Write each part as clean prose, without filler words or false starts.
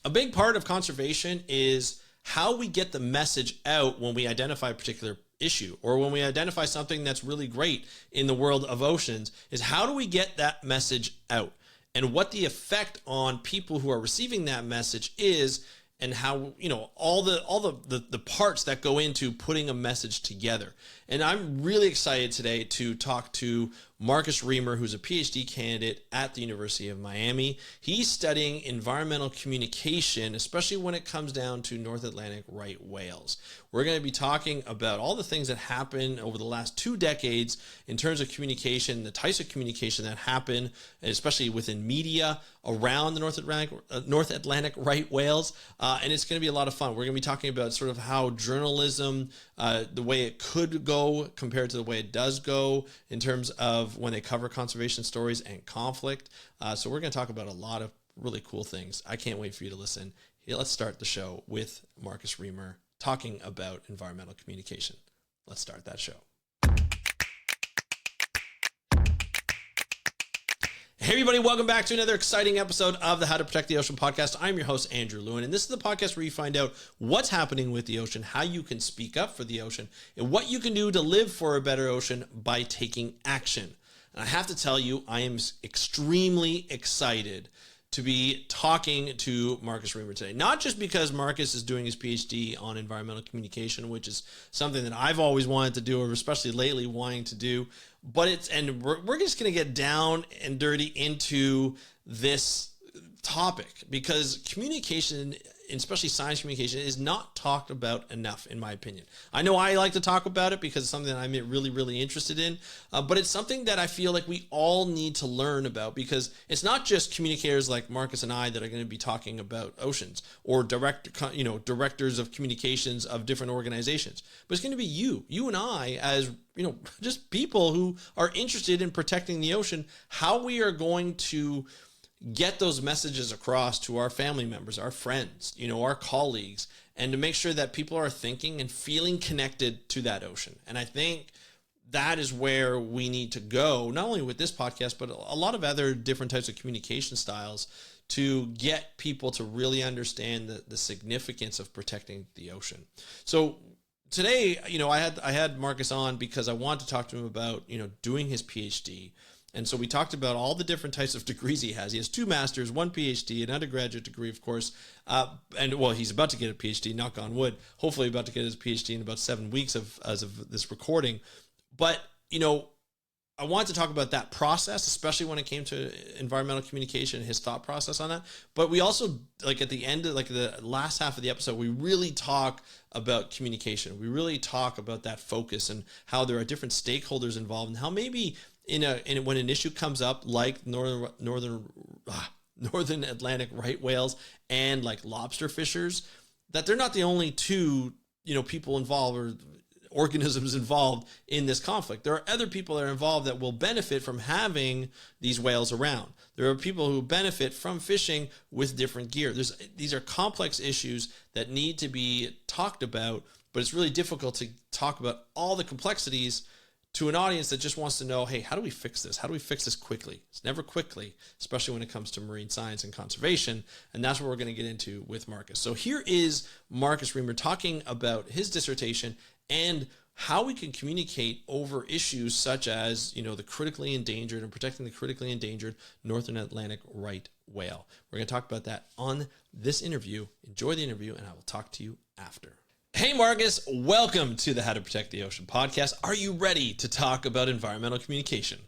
a big part of conservation is how we get the message out when we identify a particular issue or when we identify something that's really great in the world of oceans, is how do we get that message out and what the effect on people who are receiving that message is, and how, all the parts that go into putting a message together. And I'm really excited today to talk to Marcus Reamer, who's a PhD candidate at the University of Miami. He's studying environmental communication, especially when it comes down to North Atlantic right whales. We're going to be talking about all the things that happen over the last 2 decades in terms of communication, the types of communication that happen, especially within media around the North Atlantic right whales. And it's going to be a lot of fun. We're going to be talking about sort of how journalism, the way it could go compared to the way it does go in terms of when they cover conservation stories and conflict. So we're going to talk about a lot of really cool things. I can't wait for you to listen. Here, let's start the show with Marcus Reamer talking about environmental communication. Let's start that show. Hey everybody, welcome back to another exciting episode of the How to Protect the Ocean podcast. I'm your host, Andrew Lewin, and this is the podcast where you find out what's happening with the ocean, how you can speak up for the ocean, and what you can do to live for a better ocean by taking action. And I have to tell you, I am extremely excited to be talking to Marcus Reamer today. Not just because Marcus is doing his PhD on environmental communication, which is something that I've always wanted to do, or especially lately wanting to do, but we're just going to get down and dirty into this topic because communication, especially science communication, is not talked about enough, in my opinion. I know I like to talk about it because it's something that I'm really, really interested in, but it's something that I feel like we all need to learn about, because it's not just communicators like Marcus and I that are going to be talking about oceans, or directors of communications of different organizations, but it's going to be you and I as just people who are interested in protecting the ocean, how we are going to get those messages across to our family members, our friends, our colleagues, and to make sure that people are thinking and feeling connected to that ocean. And I think that is where we need to go, not only with this podcast, but a lot of other different types of communication styles to get people to really understand the significance of protecting the ocean. So today, I had Marcus on because I wanted to talk to him about, doing his PhD. And so we talked about all the different types of degrees he has. He has 2 masters, 1 PhD, an undergraduate degree, of course. He's about to get a PhD, knock on wood. Hopefully about to get his PhD in about 7 weeks as of this recording. But, I wanted to talk about that process, especially when it came to environmental communication and his thought process on that. But we also, at the end of the last half of the episode, we really talk about communication. We really talk about that focus and how there are different stakeholders involved, and how maybe when an issue comes up like northern Atlantic right whales and like lobster fishers, that they're not the only 2 people involved or organisms involved in this conflict. There are other people that are involved that will benefit from having these whales around. There are people who benefit from fishing with different gear. These are complex issues that need to be talked about, but it's really difficult to talk about all the complexities to an audience that just wants to know, hey, how do we fix this? How do we fix this quickly? It's never quickly, especially when it comes to marine science and conservation. And that's what we're going to get into with Marcus. So here is Marcus Reamer talking about his dissertation and how we can communicate over issues such as, the critically endangered and protecting the critically endangered Northern Atlantic right whale. We're going to talk about that on this interview. Enjoy the interview, and I will talk to you after. Hey Marcus, welcome to the How to Protect the Ocean podcast. Are you ready to talk about environmental communication?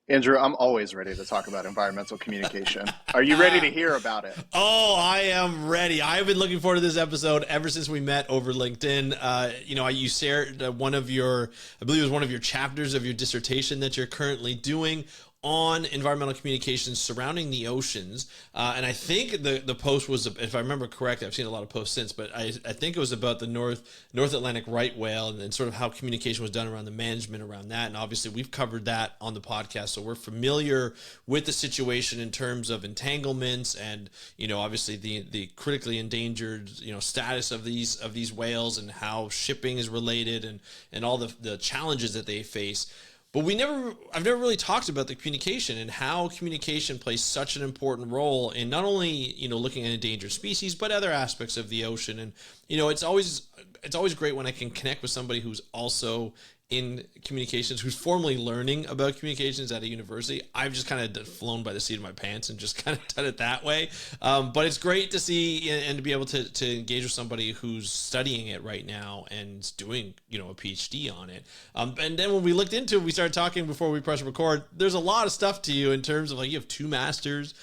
Andrew, I'm always ready to talk about environmental communication. Are you ready to hear about it? Oh, I am ready. I've been looking forward to this episode ever since we met over LinkedIn. You shared I believe it was one of your chapters of your dissertation that you're currently doing on environmental communications surrounding the oceans. And I think the post was, if I remember correctly, I've seen a lot of posts since, but I think it was about the North Atlantic right whale and sort of how communication was done around the management around that. And obviously we've covered that on the podcast. So we're familiar with the situation in terms of entanglements and, obviously the critically endangered, status of these whales and how shipping is related and all the challenges that they face. But I've never really talked about the communication and how communication plays such an important role in not only, looking at endangered species, but other aspects of the ocean. And, it's always great when I can connect with somebody who's also in communications, who's formally learning about communications at a university. I've just kind of flown by the seat of my pants and just kind of done it that way. But it's great to see and to be able to engage with somebody who's studying it right now and doing, a PhD on it. And then when we looked into it, we started talking before we press record. There's a lot of stuff to you in terms of, like, you have 2 masters,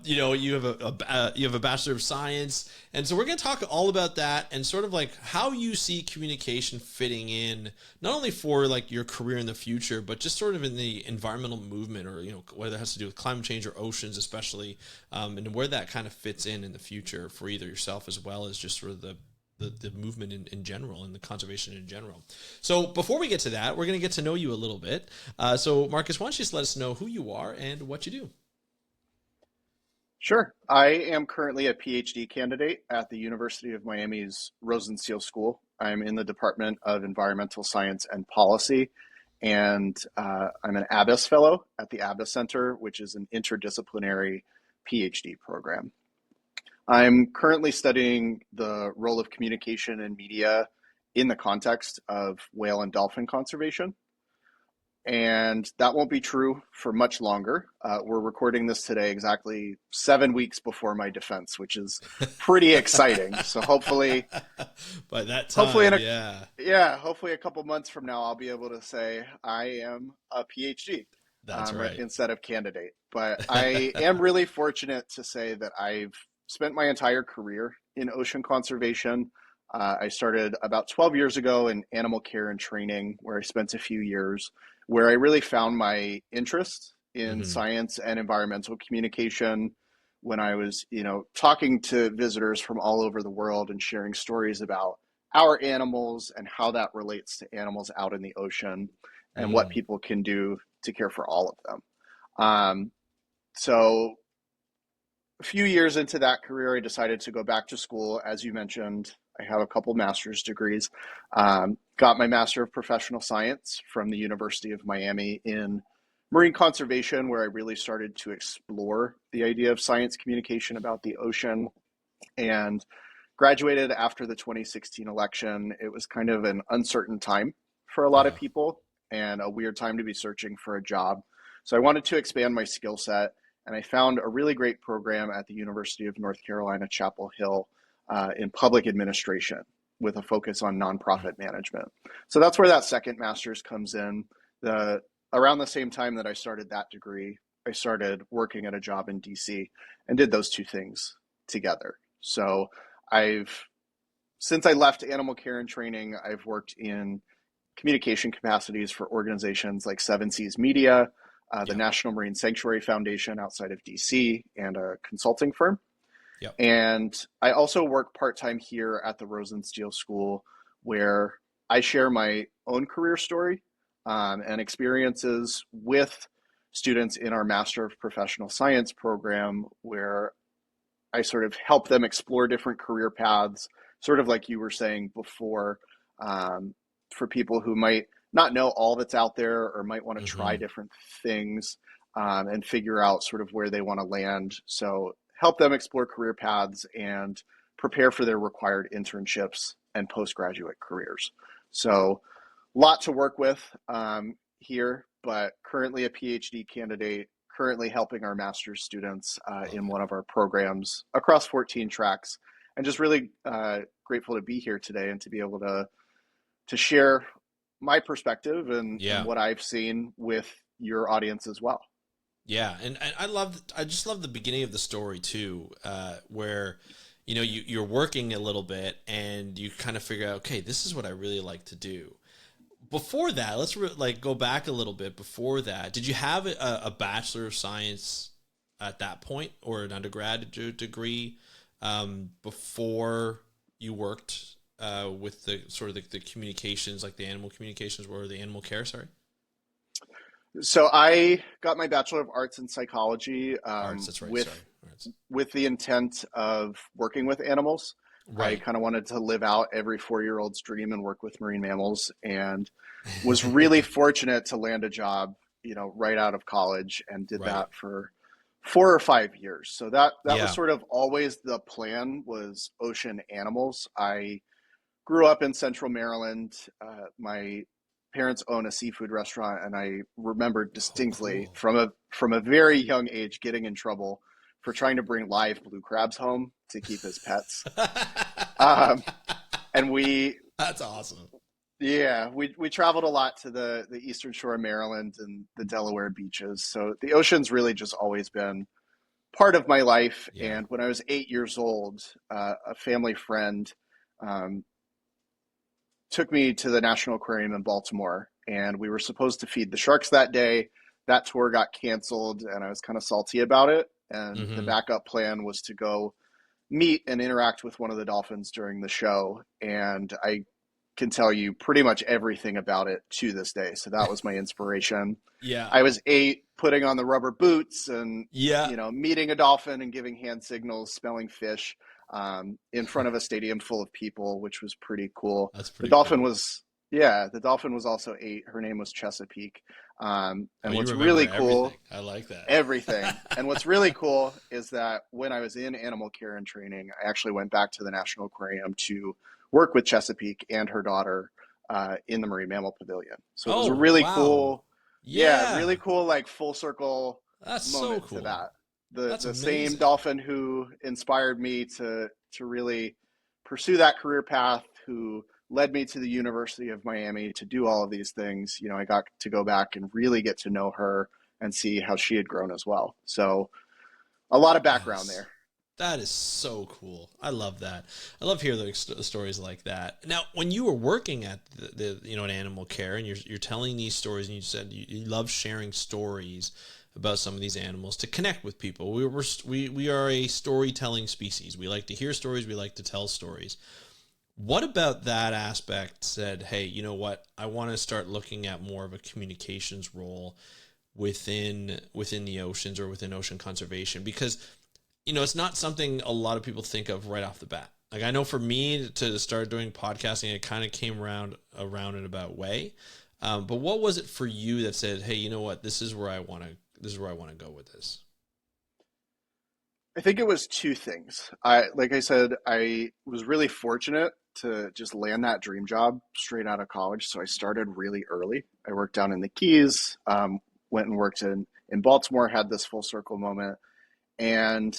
you have a Bachelor of Science. And so we're going to talk all about that and sort of like how you see communication fitting in, not only for like your career in the future, but just sort of in the environmental movement, or, whether it has to do with climate change or oceans, especially, and where that kind of fits in the future for either yourself as well as just sort of the movement in general and the conservation in general. So before we get to that, we're going to get to know you a little bit. So Marcus, why don't you just let us know who you are and what you do? Sure. I am currently a PhD candidate at the University of Miami's Rosenstiel School. I'm in the Department of Environmental Science and Policy, and I'm an ABBIS fellow at the ABBIS Center, which is an interdisciplinary PhD program. I'm currently studying the role of communication and media in the context of whale and dolphin conservation. And that won't be true for much longer. We're recording this today exactly 7 weeks before my defense, which is pretty exciting. So hopefully, by that time, hopefully a couple months from now, I'll be able to say I am a PhD. That's right. Instead of candidate. But I am really fortunate to say that I've spent my entire career in ocean conservation. I started about 12 years ago in animal care and training, where I spent a few years, where I really found my interest in science and environmental communication when I was, talking to visitors from all over the world and sharing stories about our animals and how that relates to animals out in the ocean and what people can do to care for all of them. So a few years into that career, I decided to go back to school. As you mentioned, I have a couple master's degrees. Got my Master of Professional Science from the University of Miami in marine conservation, where I really started to explore the idea of science communication about the ocean, and graduated after the 2016 election. It was kind of an uncertain time for a lot of people and a weird time to be searching for a job. So I wanted to expand my skill set, and I found a really great program at the University of North Carolina, Chapel Hill, in public administration with a focus on nonprofit management. So that's where that second master's comes in. Around the same time that I started that degree, I started working at a job in DC and did those two things together. So since I left animal care and training, I've worked in communication capacities for organizations like Seven Seas Media, the National Marine Sanctuary Foundation outside of DC, and a consulting firm. Yep. And I also work part-time here at the Rosenstiel School, where I share my own career story and experiences with students in our Master of Professional Science program, where I sort of help them explore different career paths, sort of like you were saying before, for people who might not know all that's out there or might want to try different things and figure out sort of where they want to land. So help them explore career paths and prepare for their required internships and postgraduate careers. So a lot to work with here, but currently a PhD candidate, currently helping our master's students in one of our programs across 14 tracks, and just really grateful to be here today and to be able to share my perspective and what I've seen with your audience as well. Yeah, and I just love the beginning of the story too, where you're working a little bit and you kind of figure out, okay, this is what I really like to do. Before that, let's go back a little bit. Before that, did you have a Bachelor of Science at that point, or an undergraduate degree before you worked with the sort of the communications, like the animal communications or the animal care? Sorry. So I got my Bachelor of Arts in Psychology Arts, that's right. with the intent of working with animals. I Right. kind of wanted to live out every 4-year-old's dream and work with marine mammals, and was really fortunate to land a job, right out of college, and did Right. that for 4 or 5 years. So that was Yeah. sort of always the plan, was ocean animals. I grew up in Central Maryland. My parents own a seafood restaurant, and I remember Oh, distinctly cool. from a very young age getting in trouble for trying to bring live blue crabs home to keep as pets. Um, and That's awesome. we traveled a lot to the eastern shore of Maryland and the Delaware beaches. So the ocean's really just always been part of my life. Yeah. And when I was 8 years old, a family friend um, took me to the National Aquarium in Baltimore, and we were supposed to feed the sharks that day. That tour got canceled, and I was kind of salty about it. And the Mm-hmm. backup plan was to go meet and interact with one of the dolphins during the show. And I can tell you pretty much everything about it to this day. So that was my inspiration. Yeah. I was 8, putting on the rubber boots and, Yeah. meeting a dolphin and giving hand signals, smelling fish, in front of a stadium full of people, which was pretty cool. That's The pretty dolphin cool. was, yeah, the dolphin was also 8. Her name was Chesapeake. Oh, And you what's remember really everything. cool, I like that. everything. And what's really cool is that when I was in animal care and training, I actually went back to the National Aquarium to work with Chesapeake and her daughter in the Marine Mammal Pavilion. So it was a Oh, really wow. cool, yeah, really Yeah. cool, like full circle That's so moment to cool. that. The That's the same amazing. dolphin who inspired me to really pursue that career path, who led me to the University of Miami to do all of these things. I got to go back and really get to know her and see how she had grown as well. So a lot of That background is there. that is so cool. I love that. I love hearing stories like that. Now, when you were working at the in animal care, and you're telling these stories, and you said you love sharing stories about some of these animals to connect with people. We are a storytelling species. We like to hear stories. We like to tell stories. What about that aspect said, hey, you know what? I want to start looking at more of a communications role within the oceans or within ocean conservation, because it's not something a lot of people think of right off the bat. Like, I know for me to start doing podcasting, it kind of came around an about way. But what was it for you that said, hey, you know what? This is where I want to go with this. I think it was two things. Like I said, I was really fortunate to just land that dream job straight out of college. So I started really early. I worked down in the Keys, went and worked in Baltimore, had this full circle moment, and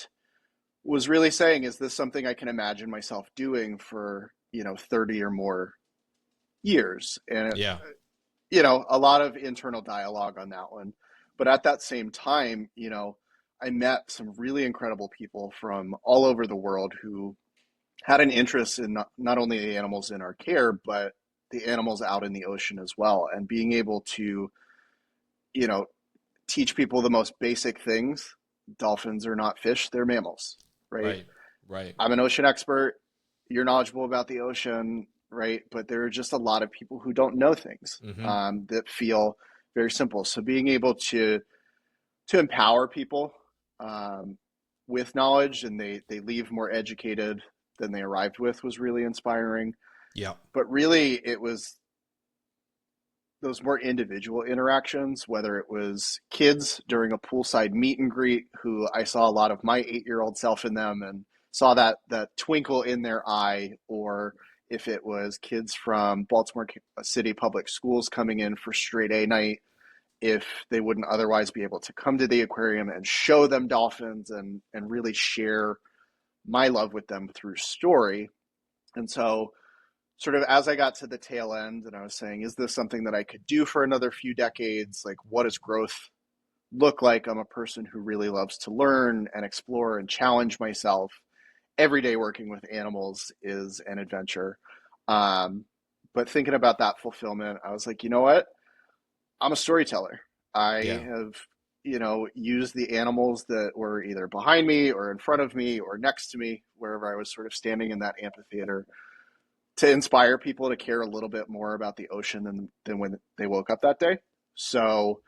was really saying, is this something I can imagine myself doing for, 30 or more years? And, Yeah. a lot of internal dialogue on that one. But at that same time, I met some really incredible people from all over the world who had an interest in not only the animals in our care, but the animals out in the ocean as well. And being able to, you know, teach people the most basic things. Dolphins are not fish, they're mammals, right? Right. Right. I'm an ocean expert. You're knowledgeable about the ocean, right? But there are just a lot of people who don't know things Mm-hmm. that feel very simple. So being able to empower people um, with knowledge, and they leave more educated than they arrived with, was really inspiring. Yeah. But really, it was those more individual interactions, whether it was kids during a poolside meet and greet who I saw a lot of my 8-year-old self in them and saw that twinkle in their eye, or if it was kids from Baltimore City Public Schools coming in for straight A night, if they wouldn't otherwise be able to come to the aquarium and show them dolphins and really share my love with them through story. And so sort of as I got to the tail end and I was saying, is this something that I could do for another few decades? Like, what does growth look like? I'm a person who really loves to learn and explore and challenge myself. Every day working with animals is an adventure. Um, but thinking about that fulfillment, I was like, you know what? I'm a storyteller. I Yeah. have, used the animals that were either behind me or in front of me or next to me, wherever I was sort of standing in that amphitheater, to inspire people to care a little bit more about the ocean than when they woke up that day. So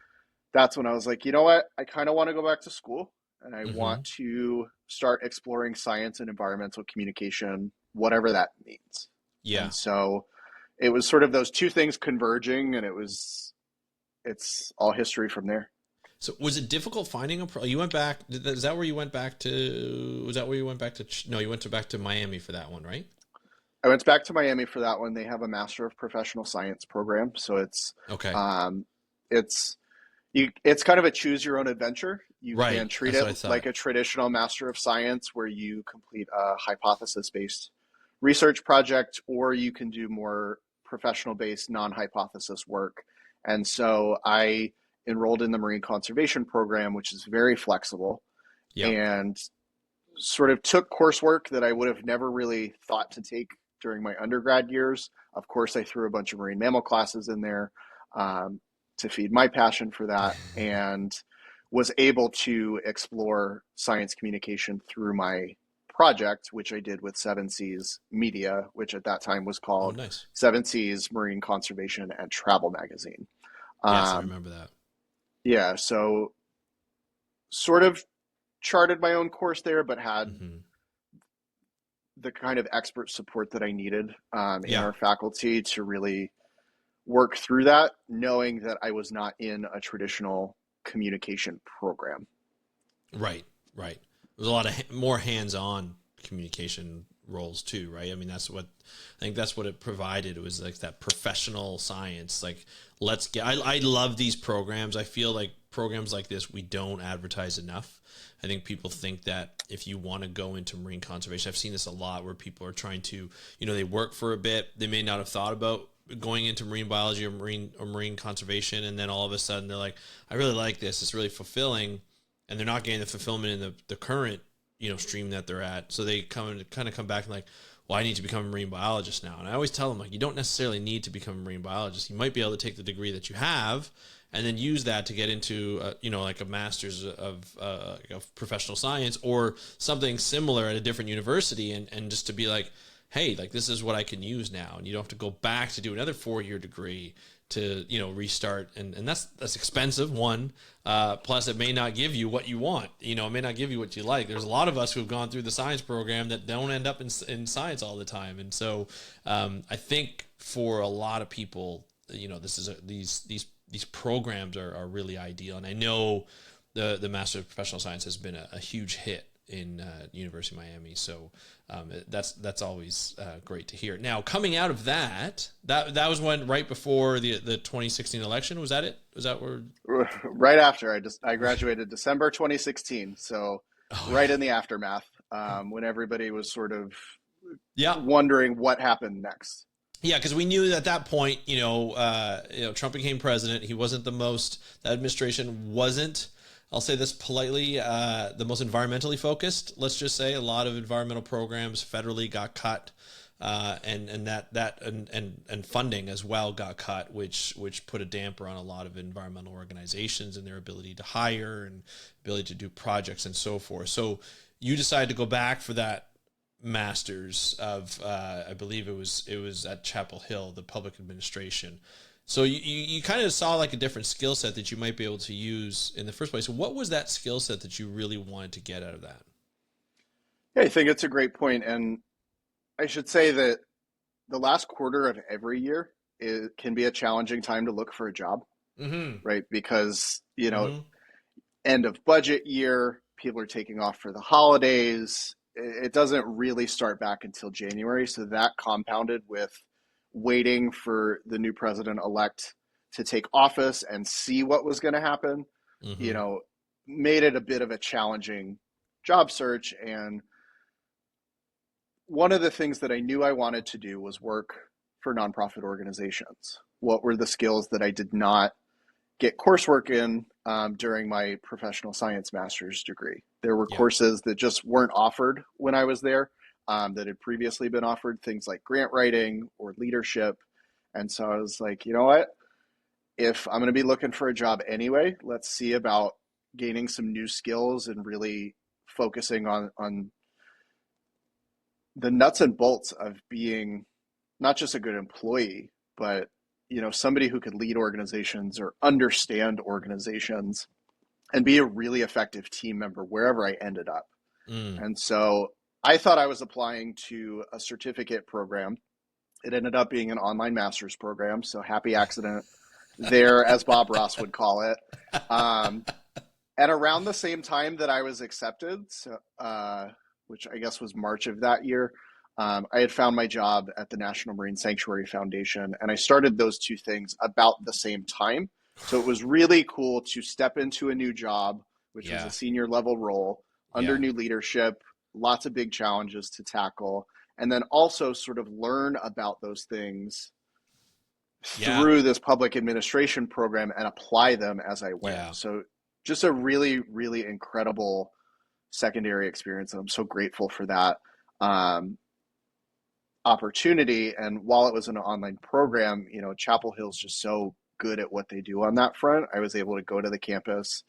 that's when I was like, you know what? I kind of want to go back to school and I Mm-hmm. want to start exploring science and environmental communication, whatever that means. Yeah. And so it was sort of those two things converging, and it's all history from there. So was it difficult finding you went back, is that where you went back to, was that where you went back to, no, you went back to Miami for that one, right? I went back to Miami for that one. They have a Master of Professional Science program, so Okay. um, it's it's kind of a choose your own adventure. You can Right. treat That's it what I thought. like a traditional Master of Science where you complete a hypothesis based research project, or you can do more professional based non hypothesis work. And so I enrolled in the Marine Conservation program, which is very flexible, Yep. and sort of took coursework that I would have never really thought to take during my undergrad years. Of course, I threw a bunch of marine mammal classes in there um, to feed my passion for that, and was able to explore science communication through my project, which I did with Seven Seas Media, which at that time was Oh, called nice. Seven Seas Marine Conservation and Travel Magazine. Yes, I Um, remember that. yeah, so sort of charted my own course there, but had Hmm. the kind of expert support that I needed in Yeah. our faculty to really work through that, knowing that I was not in a traditional communication program. Right. Right. There's a lot of more hands-on communication roles too, right? I mean, I think that's what it provided. It was like that professional science. Like, I love these programs. I feel like programs like this, we don't advertise enough. I think people think that if you want to go into marine conservation, I've seen this a lot where people are trying to, they work for a bit. They may not have thought about going into marine biology or marine conservation. And then all of a sudden they're like, I really like this. It's really fulfilling. And they're not getting the fulfillment in the current, stream that they're at. So they kind of come back and like, well, I need to become a marine biologist now. And I always tell them, like, you don't necessarily need to become a marine biologist. You might be able to take the degree that you have and then use that to get into, like a master's of professional science or something similar at a different university, and just to be like, hey, like, this is what I can use now. And you don't have to go back to do another 4-year degree to, restart. And that's expensive, one. Plus it may not give you what you want. It may not give you what you like. There's a lot of us who've gone through the science program that don't end up in science all the time. And so I think for a lot of people, this is these programs are really ideal. And I know the Master of Professional Science has been a huge hit in University of Miami. So that's always great to hear. Now, coming out of that was when, right before the 2016 election. Was that it? Was that where? Right after I graduated December 2016, so Oh right yeah. in the aftermath, when everybody was sort of Yeah. wondering what happened next. Yeah, because we knew at that point, Trump became president. He wasn't that administration wasn't, I'll say this politely, the most environmentally focused. Let's just say a lot of environmental programs federally got cut, and funding as well got cut, which put a damper on a lot of environmental organizations and their ability to hire and ability to do projects and so forth. So you decided to go back for that master's of I believe it was at Chapel Hill, the public administration. So you kind of saw like a different skill set that you might be able to use in the first place. So what was that skill set that you really wanted to get out of that? Yeah, I think it's a great point, and I should say that the last quarter of every year can be a challenging time to look for a job, Mm-hmm. right? Because Mm-hmm. end of budget year, people are taking off for the holidays. It doesn't really start back until January. So that compounded with waiting for the new president elect to take office and see what was going to happen, you Mm-hmm. know, made it a bit of a challenging job search. And one of the things that I knew I wanted to do was work for nonprofit organizations. What were the skills that I did not get coursework in during my professional science master's degree? There were Yeah. courses that just weren't offered when I was there, that had previously been offered, things like grant writing or leadership. And so I was like, you know what? If I'm going to be looking for a job anyway, let's see about gaining some new skills and really focusing on the nuts and bolts of being not just a good employee, but somebody who could lead organizations or understand organizations and be a really effective team member wherever I ended up. Mm. And so I thought I was applying to a certificate program. It ended up being an online master's program. So happy accident there, as Bob Ross would call it. Um, and around the same time that I was accepted, which I guess was March of that year, I had found my job at the National Marine Sanctuary Foundation, and I started those two things about the same time. So it was really cool to step into a new job, which was a Yeah. senior level role under Yeah. new leadership, lots of big challenges to tackle, and then also sort of learn about those things Yeah. through this public administration program and apply them as I went. Yeah. So just a really, really incredible secondary experience. And I'm so grateful for that opportunity. And while it was an online program, Chapel Hill's just so good at what they do on that front. I was able to go to the campus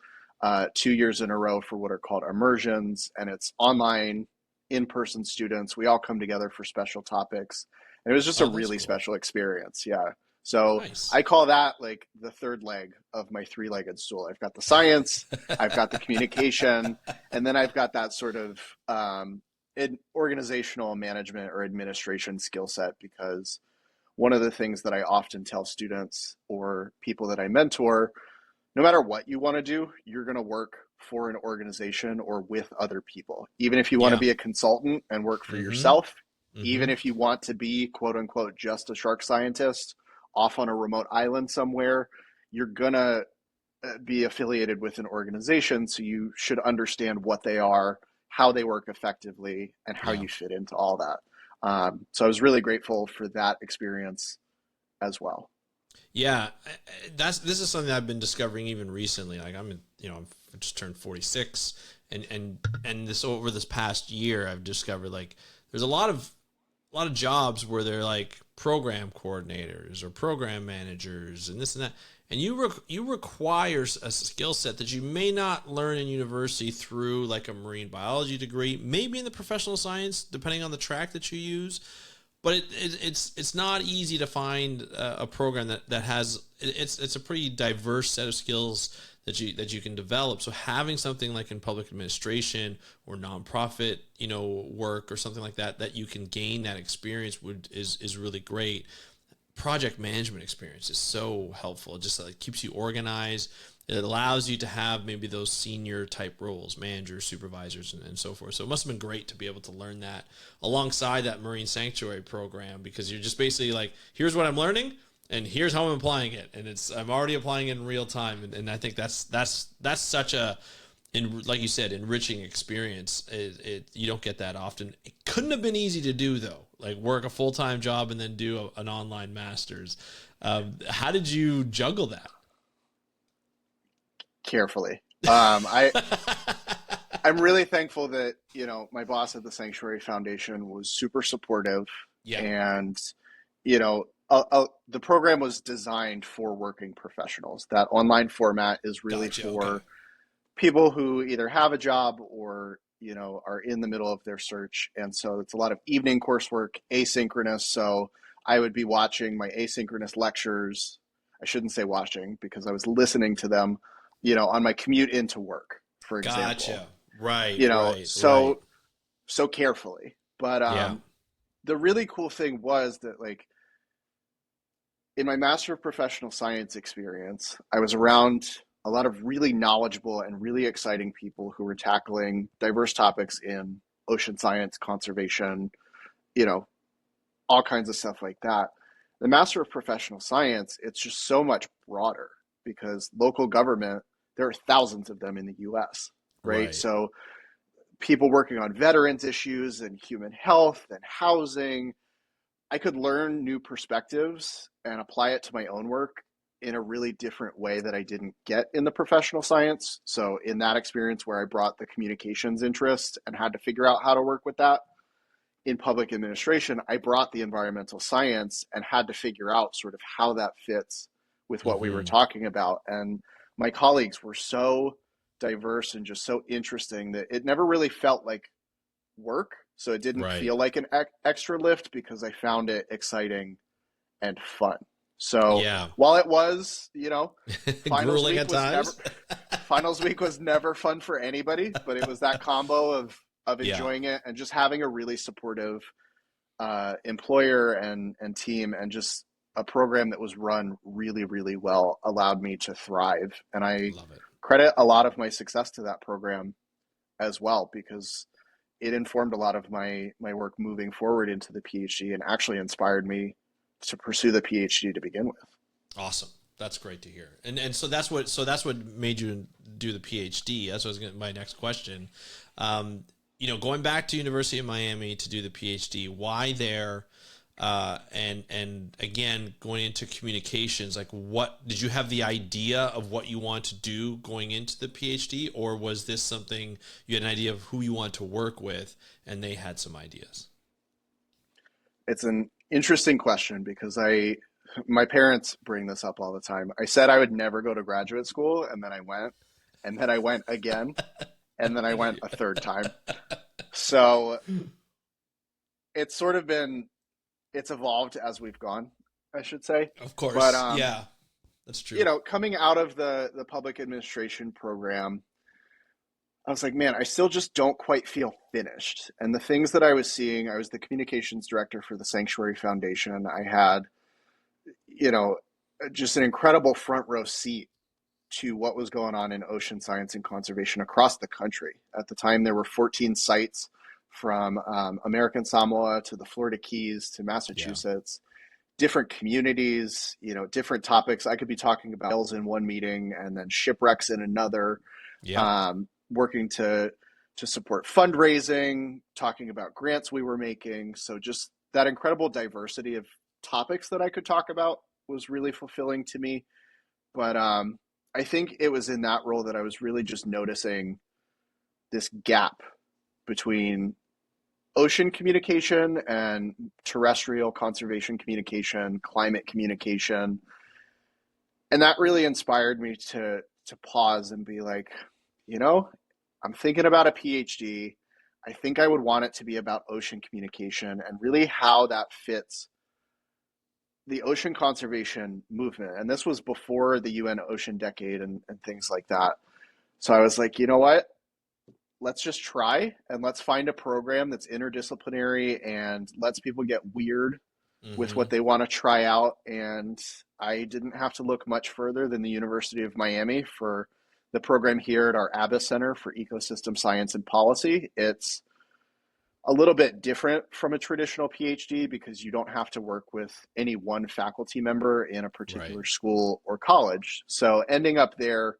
2 years in a row for what are called immersions, and it's online, in-person students. We all come together for special topics. And it was just a Oh, that's really cool. special experience. Yeah. So Nice. I call that like the third leg of my three-legged stool. I've got the science, I've got the communication, and then I've got that sort of organizational management or administration skill set, because one of the things that I often tell students or people that I mentor, no matter what you want to do, you're going to work for an organization or with other people. Even if you want to Yeah. be a consultant and work for Mm-hmm. yourself, Mm-hmm. even if you want to be quote unquote just a shark scientist off on a remote island somewhere, you're going to be affiliated with an organization. So you should understand what they are, how they work effectively, and how Yeah. you fit into all that. So I was really grateful for that experience as well. Yeah, this is something I've been discovering even recently. Like I've just turned 46, and this over this past year, I've discovered like there's a lot of jobs where they're like program coordinators or program managers and this and that, and you require a skill set that you may not learn in university through like a marine biology degree, maybe in the professional science, depending on the track that you use. But it's not easy to find a program that has it's a pretty diverse set of skills that you can develop. So having something like in public administration or nonprofit work or something like that you can gain that experience is really great. Project management experience is so helpful. It just like keeps you organized. It allows you to have maybe those senior type roles, managers, supervisors, and so forth. So it must have been great to be able to learn that alongside that Marine Sanctuary program, because you're just basically like, here's what I'm learning, and here's how I'm applying it, and I'm already applying it in real time, and I think that's such a, like you said, enriching experience. You don't get that often. It couldn't have been easy to do though, like work a full-time job and then do an online master's. How did you juggle that? Carefully. I'm really thankful that my boss at the Sanctuary Foundation was super supportive, Yeah. and the program was designed for working professionals. That online format is really Gotcha. Okay. for people who either have a job or are in the middle of their search, and so it's a lot of evening coursework, asynchronous. So I would be watching my asynchronous lectures. I shouldn't say watching, because I was listening to them on my commute into work, for example. Gotcha. Right. Right. Right. So carefully. But Yeah. the really cool thing was that, like, in my Master of Professional Science experience, I was around a lot of really knowledgeable and really exciting people who were tackling diverse topics in ocean science, conservation, you know, all kinds of stuff like that. The Master of Professional Science, it's just so much broader, because local government, there are thousands of them in the US, right? Right. So people working on veterans issues and human health and housing, I could learn new perspectives and apply it to my own work in a really different way that I didn't get in the professional science. So in that experience where I brought the communications interest and had to figure out how to work with that, in public administration, I brought the environmental science and had to figure out sort of how that fits with what we were Mm-hmm. talking about. And my colleagues were so diverse and just so interesting that it never really felt like work. So it didn't Right. feel like an extra lift, because I found it exciting and fun. So Yeah. while it was, finals Grueling week at was never times. finals week was never fun for anybody, but it was that combo of Yeah. enjoying it and just having a really supportive employer and team, and just a program that was run really, really well allowed me to thrive. And I Love it. credit a lot of my success to that program as well, because it informed a lot of my work moving forward into the PhD, and actually inspired me to pursue the PhD to begin with. Awesome. That's great to hear. And so that's what made you do the PhD. That's what my next question. Going back to University of Miami to do the PhD, why there? And again, going into communications, like, what did you have the idea of what you want to do going into the PhD, or was this something you had an idea of who you want to work with and they had some ideas? It's an interesting question, because my parents bring this up all the time. I said I would never go to graduate school, and then I went, and then I went again, and then I went a third time. So it's sort of it's evolved as we've gone, I should say. Of But course. Yeah, that's true. coming out of the public administration program, I was like, man, I still just don't quite feel finished. And the things that I was seeing, I was the communications director for the Sanctuary Foundation. I had, you know, just an incredible front row seat to what was going on in ocean science and conservation across the country. At the time, there were 14 sites from American Samoa to the Florida Keys to Yeah. Massachusetts, different communities, different topics. I could be talking about whales in one meeting and then shipwrecks in another, Yeah. working to support fundraising, talking about grants we were making. So just that incredible diversity of topics that I could talk about was really fulfilling to me. But I think it was in that role that I was really just noticing this gap between ocean communication and terrestrial conservation communication, climate communication. And that really inspired me to pause and be like, I'm thinking about a PhD. I think I would want it to be about ocean communication and really how that fits the ocean conservation movement. And this was before the UN Ocean Decade and things like that. So I was like, you know what? Let's just try, and let's find a program that's interdisciplinary and lets people get weird with Mm-hmm. what they want to try out. And I didn't have to look much further than the University of Miami for the program here at our Abbas Center for Ecosystem Science and Policy. It's a little bit different from a traditional PhD because you don't have to work with any one faculty member in a Right. particular school or college. So ending up there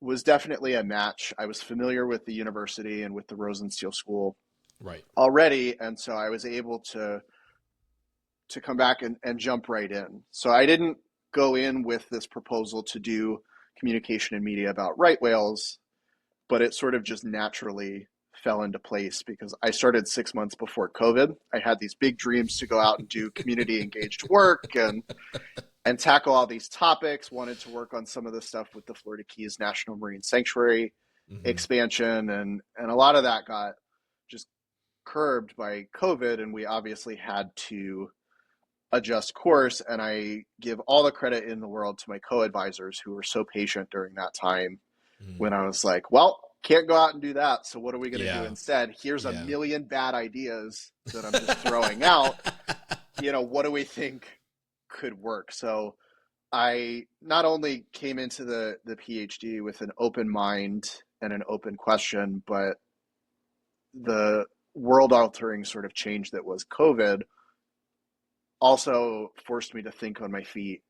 was definitely a match. I was familiar with the university and with the Rosenstiel School Right. already, and so I was able to come back and jump right in. So I didn't go in with this proposal to do communication and media about right whales, but it sort of just naturally fell into place because I started 6 months before COVID. I had these big dreams to go out and do community engaged work and tackle all these topics, wanted to work on some of the stuff with the Florida Keys National Marine Sanctuary Mm-hmm. expansion. And a lot of that got just curbed by COVID. And we obviously had to adjust course. And I give all the credit in the world to my co-advisors who were so patient during that time Mm-hmm. when I was like, well, can't go out and do that. So what are we going to do Yeah. instead? Here's a Yeah. million bad ideas that I'm just throwing out. What do we think could work? So I not only came into the PhD with an open mind and an open question, but the world altering sort of change that was COVID also forced me to think on my feet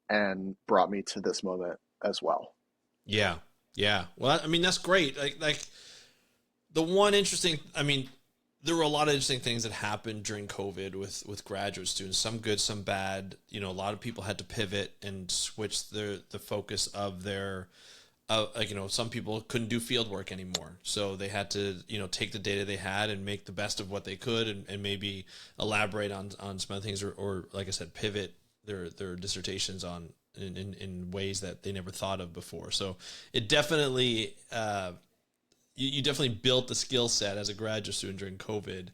and brought me to this moment as well. Yeah. Yeah. Well, I mean, that's great. Like the one interesting, I mean, there were a lot of interesting things that happened during COVID with graduate students, some good, some bad. A lot of people had to pivot and switch the focus of their, some people couldn't do field work anymore. So they had to, take the data they had and make the best of what they could and maybe elaborate on some other things or like I said, pivot their dissertations on in ways that they never thought of before. So it definitely, you definitely built the skill set as a graduate student during COVID.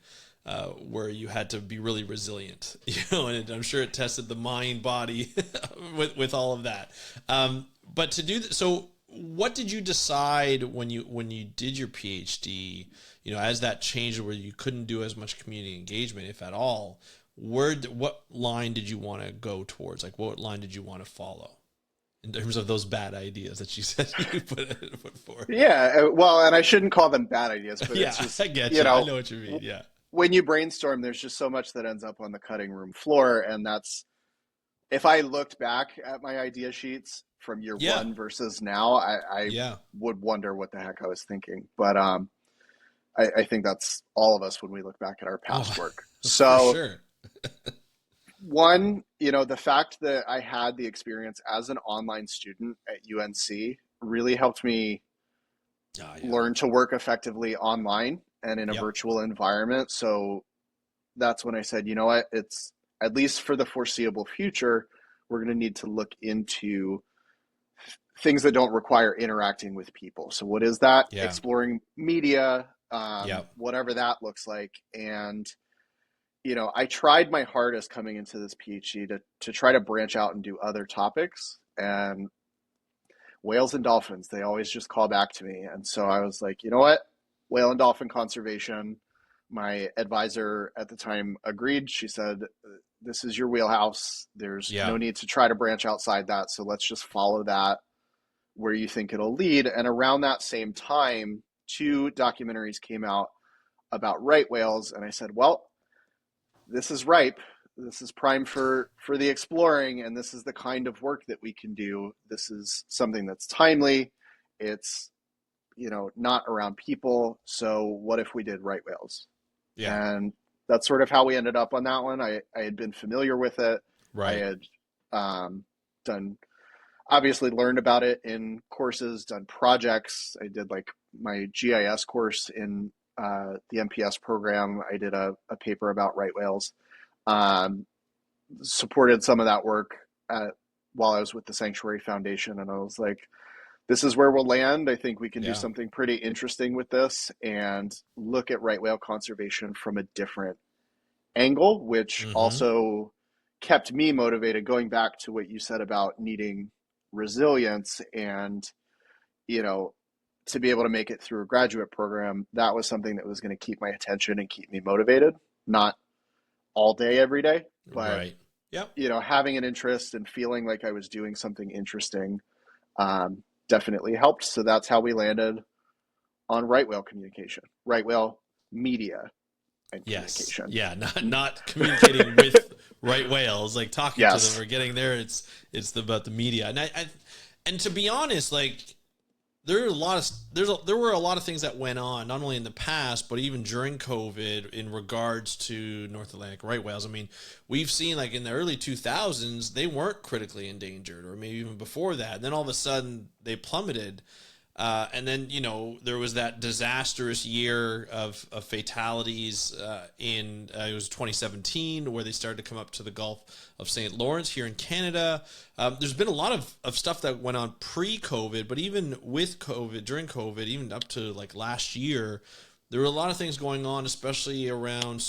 where you had to be really resilient, and I'm sure it tested the mind, body with all of that. But to do so, what did you decide when you did your PhD, as that changed where you couldn't do as much community engagement, if at all? What line did you want to go towards? Like, what line did you want to follow in terms of those bad ideas that you said you put forward? Yeah, well, and I shouldn't call them bad ideas, but Yeah, it's just, I get you. I know what you mean. Yeah. When you brainstorm, there's just so much that ends up on the cutting room floor. And that's, if I looked back at my idea sheets from year one versus now, I would wonder what the heck I was thinking. But I think that's all of us when we look back at our past work. So, for sure. One, the fact that I had the experience as an online student at UNC really helped me learn to work effectively online and in a virtual environment. So that's when I said, you know what, it's, at least for the foreseeable future, we're going to need to look into things that don't require interacting with people. So what is that? Exploring media, whatever that looks like. And I tried my hardest coming into this PhD to try to branch out and do other topics, and whales and dolphins, they always just call back to me. And so I was like, you know what, whale and dolphin conservation. My advisor at the time agreed. She said, this is your wheelhouse. There's no need to try to branch outside that. So let's just follow that where you think it'll lead. And around that same time, 2 documentaries came out about right whales. And I said, well, this is ripe. This is prime for the exploring, and this is the kind of work that we can do. This is something that's timely. It's, not around people. So what if we did right whales? Yeah. And that's sort of how we ended up on that one. I had been familiar with it. Right. I had obviously learned about it in courses, done projects. I did like my GIS course in the MPS program. I did a paper about right whales, supported some of that work while I was with the Sanctuary Foundation. And I was like, this is where we'll land. I think we can do something pretty interesting with this and look at right whale conservation from a different angle, which also kept me motivated, going back to what you said about needing resilience and, to be able to make it through a graduate program. That was something that was going to keep my attention and keep me motivated, not all day, every day, but having an interest and feeling like I was doing something interesting definitely helped. So that's how we landed on right whale communication, right whale media and communication. Yeah, not communicating with right whales, like talking to them or getting there. It's about the media. And to be honest, like there were a lot of things that went on, not only in the past, but even during COVID in regards to North Atlantic right whales. I mean, we've seen like in the early 2000s, they weren't critically endangered, or maybe even before that. And then all of a sudden they plummeted. And then, there was that disastrous year of fatalities it was 2017, where they started to come up to the Gulf of St. Lawrence here in Canada. There's been a lot of stuff that went on pre-COVID, but even with COVID, during COVID, even up to like last year, there were a lot of things going on, especially around,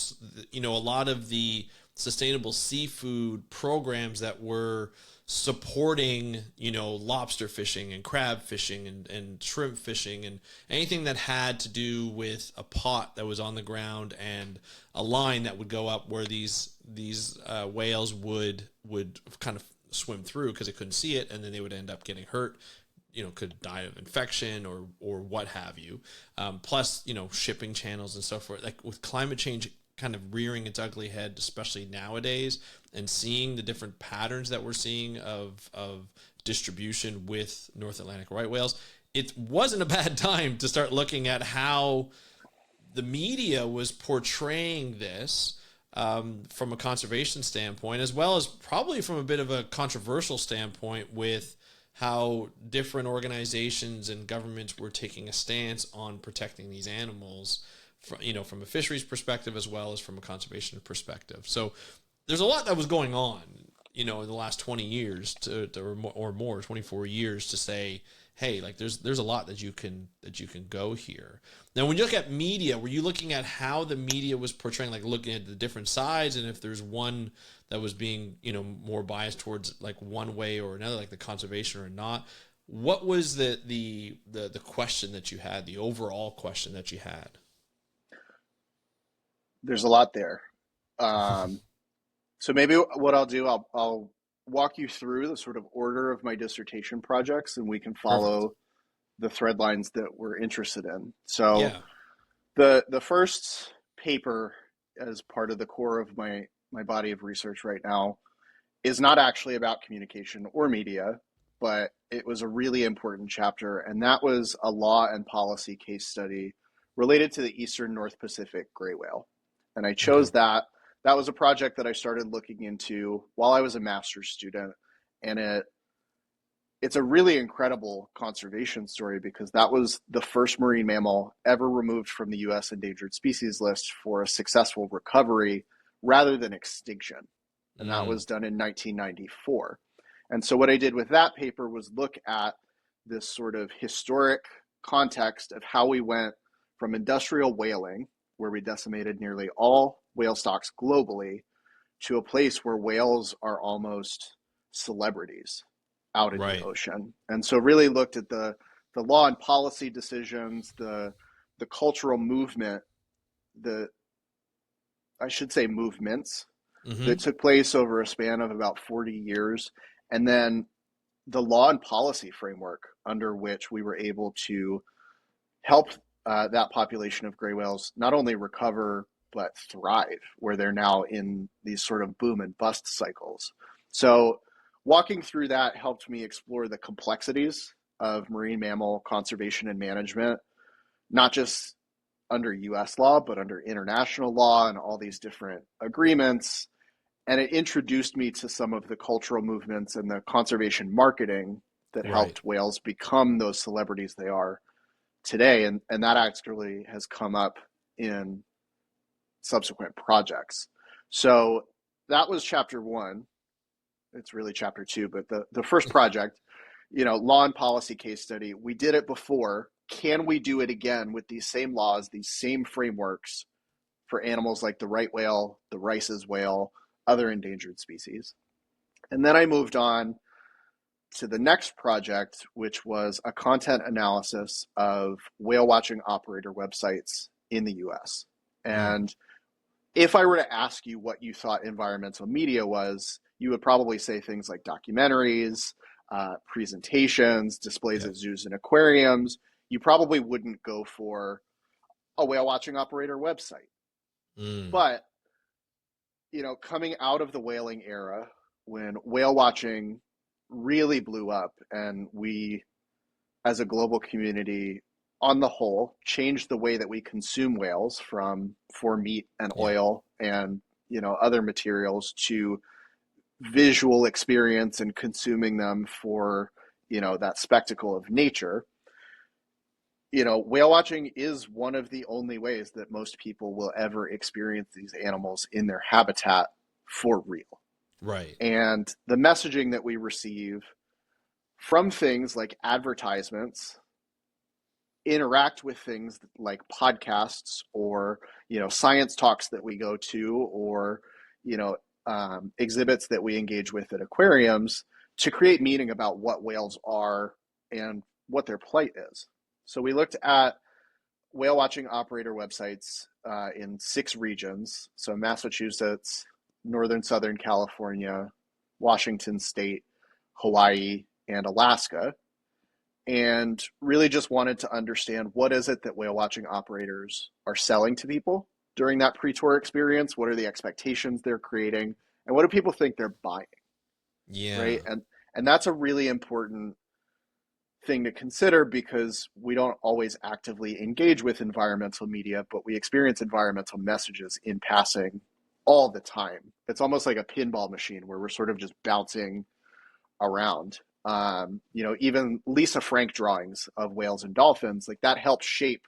a lot of the sustainable seafood programs that were supporting, lobster fishing and crab fishing and shrimp fishing and anything that had to do with a pot that was on the ground and a line that would go up where these whales would kind of swim through because they couldn't see it, and then they would end up getting hurt, could die of infection or what have you. Plus, shipping channels and so forth. Like with climate change kind of rearing its ugly head, especially nowadays, and seeing the different patterns that we're seeing of distribution with North Atlantic right whales, it wasn't a bad time to start looking at how the media was portraying this from a conservation standpoint, as well as probably from a bit of a controversial standpoint with how different organizations and governments were taking a stance on protecting these animals, from a fisheries perspective as well as from a conservation perspective. So there's a lot that was going on, in the last 20 years or more, 24 years to say, hey, like there's a lot that you can go here. Now, when you look at media, were you looking at how the media was portraying, like looking at the different sides, and if there's one that was being, more biased towards like one way or another, like the conservation or not? What was the question that you had, the overall question that you had? There's a lot there. So maybe what I'll do, I'll walk you through the sort of order of my dissertation projects, and we can Perfect. follow the thread lines that we're interested in. So Yeah. the first paper as part of the core of my body of research right now is not actually about communication or media, but it was a really important chapter, and that was a law and policy case study related to the Eastern North Pacific gray whale. And I Okay. chose that. That was a project that I started looking into while I was a master's student, and it's a really incredible conservation story because that was the first marine mammal ever removed from the U.S. endangered species list for a successful recovery rather than extinction. And that Mm, was done in 1994. And so what I did with that paper was look at this sort of historic context of how we went from industrial whaling, where we decimated nearly all whale stocks globally, to a place where whales are almost celebrities out in the right. ocean. And so really looked at the law and policy decisions, the cultural movement, the I should say movements that Mm-hmm. took place over a span of about 40 years, and then the law and policy framework under which we were able to help that population of gray whales not only recover but thrive, where they're now in these sort of boom and bust cycles. So, walking through that helped me explore the complexities of marine mammal conservation and management, not just under US law, but under international law and all these different agreements. And it introduced me to some of the cultural movements and the conservation marketing that Right. helped whales become those celebrities they are today. And that actually has come up in subsequent projects. So that was chapter one. It's really chapter two, but the first project, law and policy case study, we did it before. Can we do it again with these same laws, these same frameworks for animals like the right whale, the Rice's whale, other endangered species? And then I moved on to the next project, which was a content analysis of whale watching operator websites in the US. Mm, And if I were to ask you what you thought environmental media was, you would probably say things like documentaries, presentations, displays yeah. at zoos and aquariums. You probably wouldn't go for a whale watching operator website. Mm, But, coming out of the whaling era, when whale watching really blew up and we, as a global community, on the whole, changed the way that we consume whales from for meat and yeah. oil and other materials to visual experience and consuming them for that spectacle of nature. Whale watching is one of the only ways that most people will ever experience these animals in their habitat for real. Right. And the messaging that we receive from things like advertisements interact with things like podcasts or science talks that we go to or exhibits that we engage with at aquariums to create meaning about what whales are and what their plight is. So we looked at whale watching operator websites in 6 regions: so Massachusetts, northern southern California, Washington state, Hawaii, and Alaska, and really just wanted to understand what is it that whale watching operators are selling to people during that pre-tour experience. What are the expectations they're creating, and what do people think they're buying, Yeah. right? And that's a really important thing to consider because we don't always actively engage with environmental media, but we experience environmental messages in passing all the time. It's almost like a pinball machine where we're sort of just bouncing around. Even Lisa Frank drawings of whales and dolphins, like that helps shape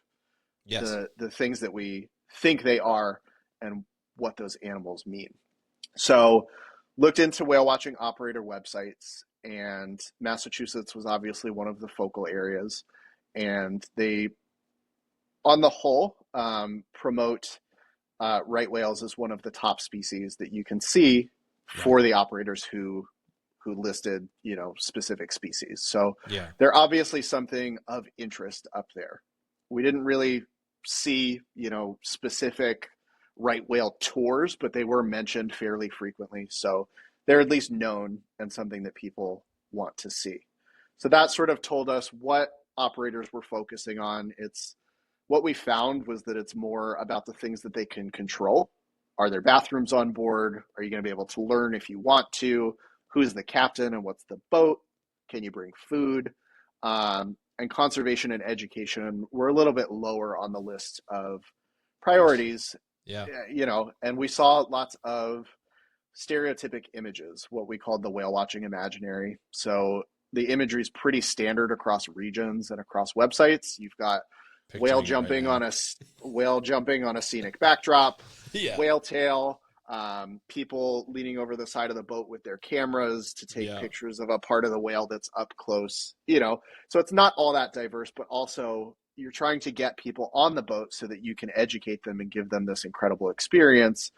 Yes. the things that we think they are and what those animals mean. So looked into whale watching operator websites, and Massachusetts was obviously one of the focal areas. And they, on the whole, promote right whales as one of the top species that you can see Right. for the operators who listed, specific species. So Yeah. they're obviously something of interest up there. We didn't really see, specific right whale tours, but they were mentioned fairly frequently. So they're at least known and something that people want to see. So that sort of told us what operators were focusing on. It's what we found was that it's more about the things that they can control. Are there bathrooms on board? Are you going to be able to learn if you want to? Who's the captain and what's the boat? Can you bring food? And conservation and education were a little bit lower on the list of priorities, Yeah. and we saw lots of stereotypic images, what we called the whale watching imaginary. So the imagery is pretty standard across regions and across websites. You've got whale Picturing it right jumping now. on a whale jumping on a scenic backdrop, Yeah. whale tail, people leaning over the side of the boat with their cameras to take Yeah. pictures of a part of the whale that's up close. So it's not all that diverse, but also you're trying to get people on the boat so that you can educate them and give them this incredible experience.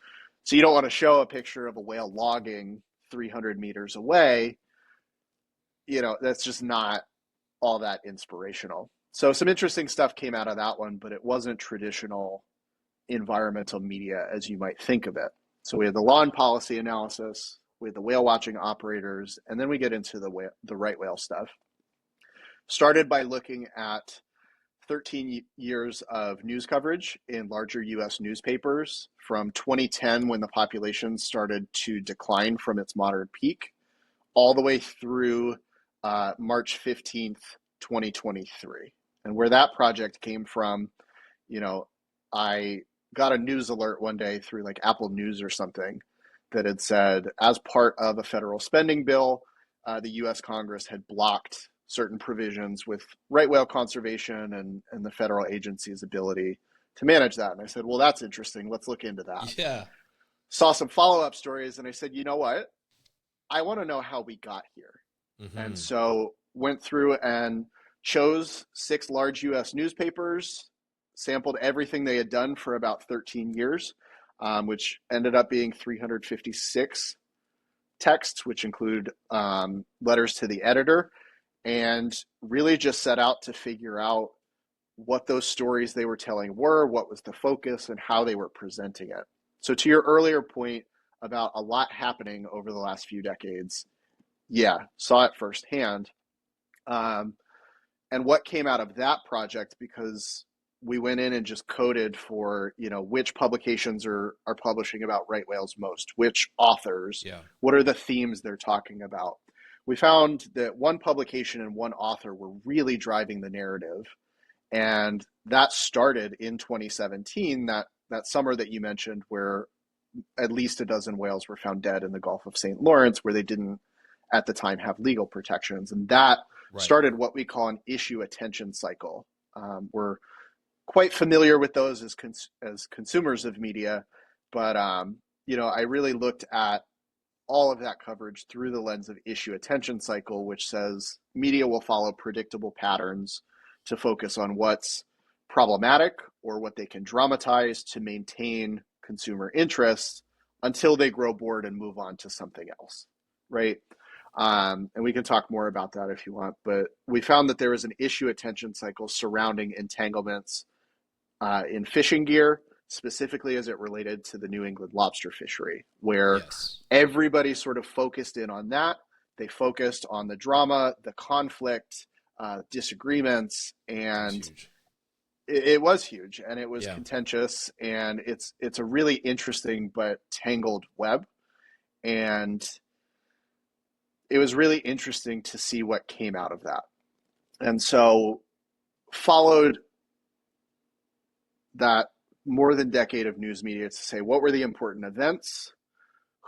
So you don't want to show a picture of a whale logging 300 meters away. That's just not all that inspirational. So some interesting stuff came out of that one, but it wasn't traditional environmental media as you might think of it. So we had the law and policy analysis, we had the whale watching operators, and then we get into the right whale stuff. Started by looking at 13 years of news coverage in larger US newspapers from 2010, when the population started to decline from its moderate peak, all the way through March 15th, 2023. And where that project came from, I got a news alert one day through like Apple News or something that had said, as part of a federal spending bill, the US Congress had blocked certain provisions with right whale conservation and the federal agency's ability to manage that. And I said, well, that's interesting. Let's look into that. Yeah. Saw some follow-up stories, and I said, you know what? I want to know how we got here. Mm-hmm. And so went through and chose 6 large US newspapers, sampled everything they had done for about 13 years, which ended up being 356 texts, which include letters to the editor, and really just set out to figure out what those stories they were telling were, what was the focus, and how they were presenting it. So to your earlier point about a lot happening over the last few decades, yeah, saw it firsthand. And what came out of that project, because we went in and just coded for, which publications are publishing about right whales most, which authors, what are the themes they're talking about. We found that one publication and one author were really driving the narrative. And that started in 2017, that summer that you mentioned, where at least a dozen whales were found dead in the Gulf of St. Lawrence, where they didn't at the time have legal protections. And that started what we call an issue attention cycle. We're quite familiar with those as consumers of media, but I really looked at all of that coverage through the lens of issue attention cycle, which says media will follow predictable patterns to focus on what's problematic or what they can dramatize to maintain consumer interest until they grow bored and move on to something else, right? And we can talk more about that if you want, but we found that there was an issue attention cycle surrounding entanglements in fishing gear, specifically as it related to the New England lobster fishery, where everybody sort of focused in on that. They focused on the drama, the conflict, disagreements, and it was huge, and it was contentious, and it's a really interesting but tangled web. And it was really interesting to see what came out of that. And so followed that more than decade of news media to say, what were the important events?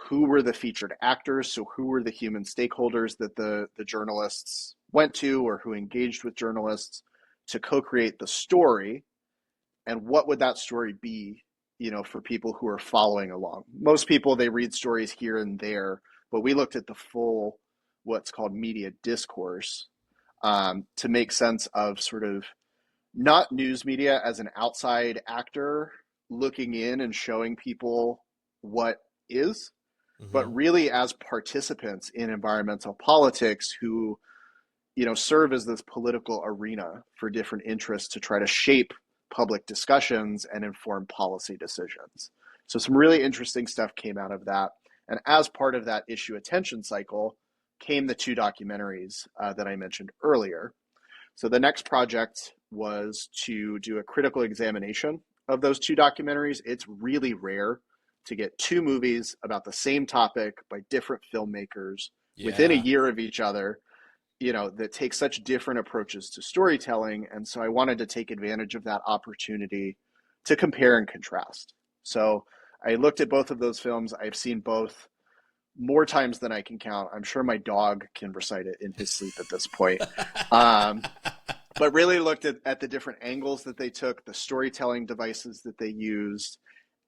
Who were the featured actors? So who were the human stakeholders that the journalists went to, or who engaged with journalists to co-create the story? And what would that story be, for people who are following along? Most people, they read stories here and there, but we looked at the full what's called media discourse, to make sense of sort of not news media as an outside actor looking in and showing people what is, but Hmm. really as participants in environmental politics who, serve as this political arena for different interests to try to shape public discussions and inform policy decisions. So some really interesting stuff came out of that. And as part of that issue attention cycle came the two documentaries that I mentioned earlier. So the next project was to do a critical examination of those two documentaries. It's really rare to get two movies about the same topic by different filmmakers within a Yeah. year of each other, that take such different approaches to storytelling. And so I wanted to take advantage of that opportunity to compare and contrast. So I looked at both of those films. I've seen both more times than I can count. I'm sure my dog can recite it in his sleep at this point. Um, but really looked at the different angles that they took, the storytelling devices that they used,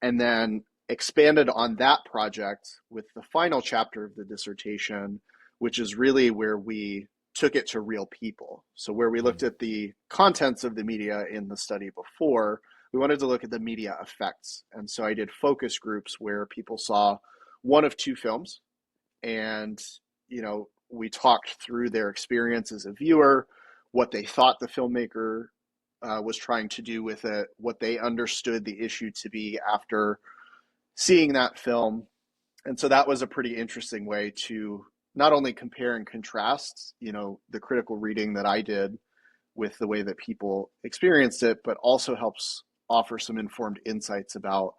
and then expanded on that project with the final chapter of the dissertation, which is really where we took it to real people. So where we looked Mm. at the contents of the media in the study before, we wanted to look at the media effects. And so I did focus groups where people saw one of two films, and we talked through their experience as a viewer, what they thought the filmmaker was trying to do with it, what they understood the issue to be after seeing that film. And so that was a pretty interesting way to not only compare and contrast, the critical reading that I did with the way that people experienced it, but also helps offer some informed insights about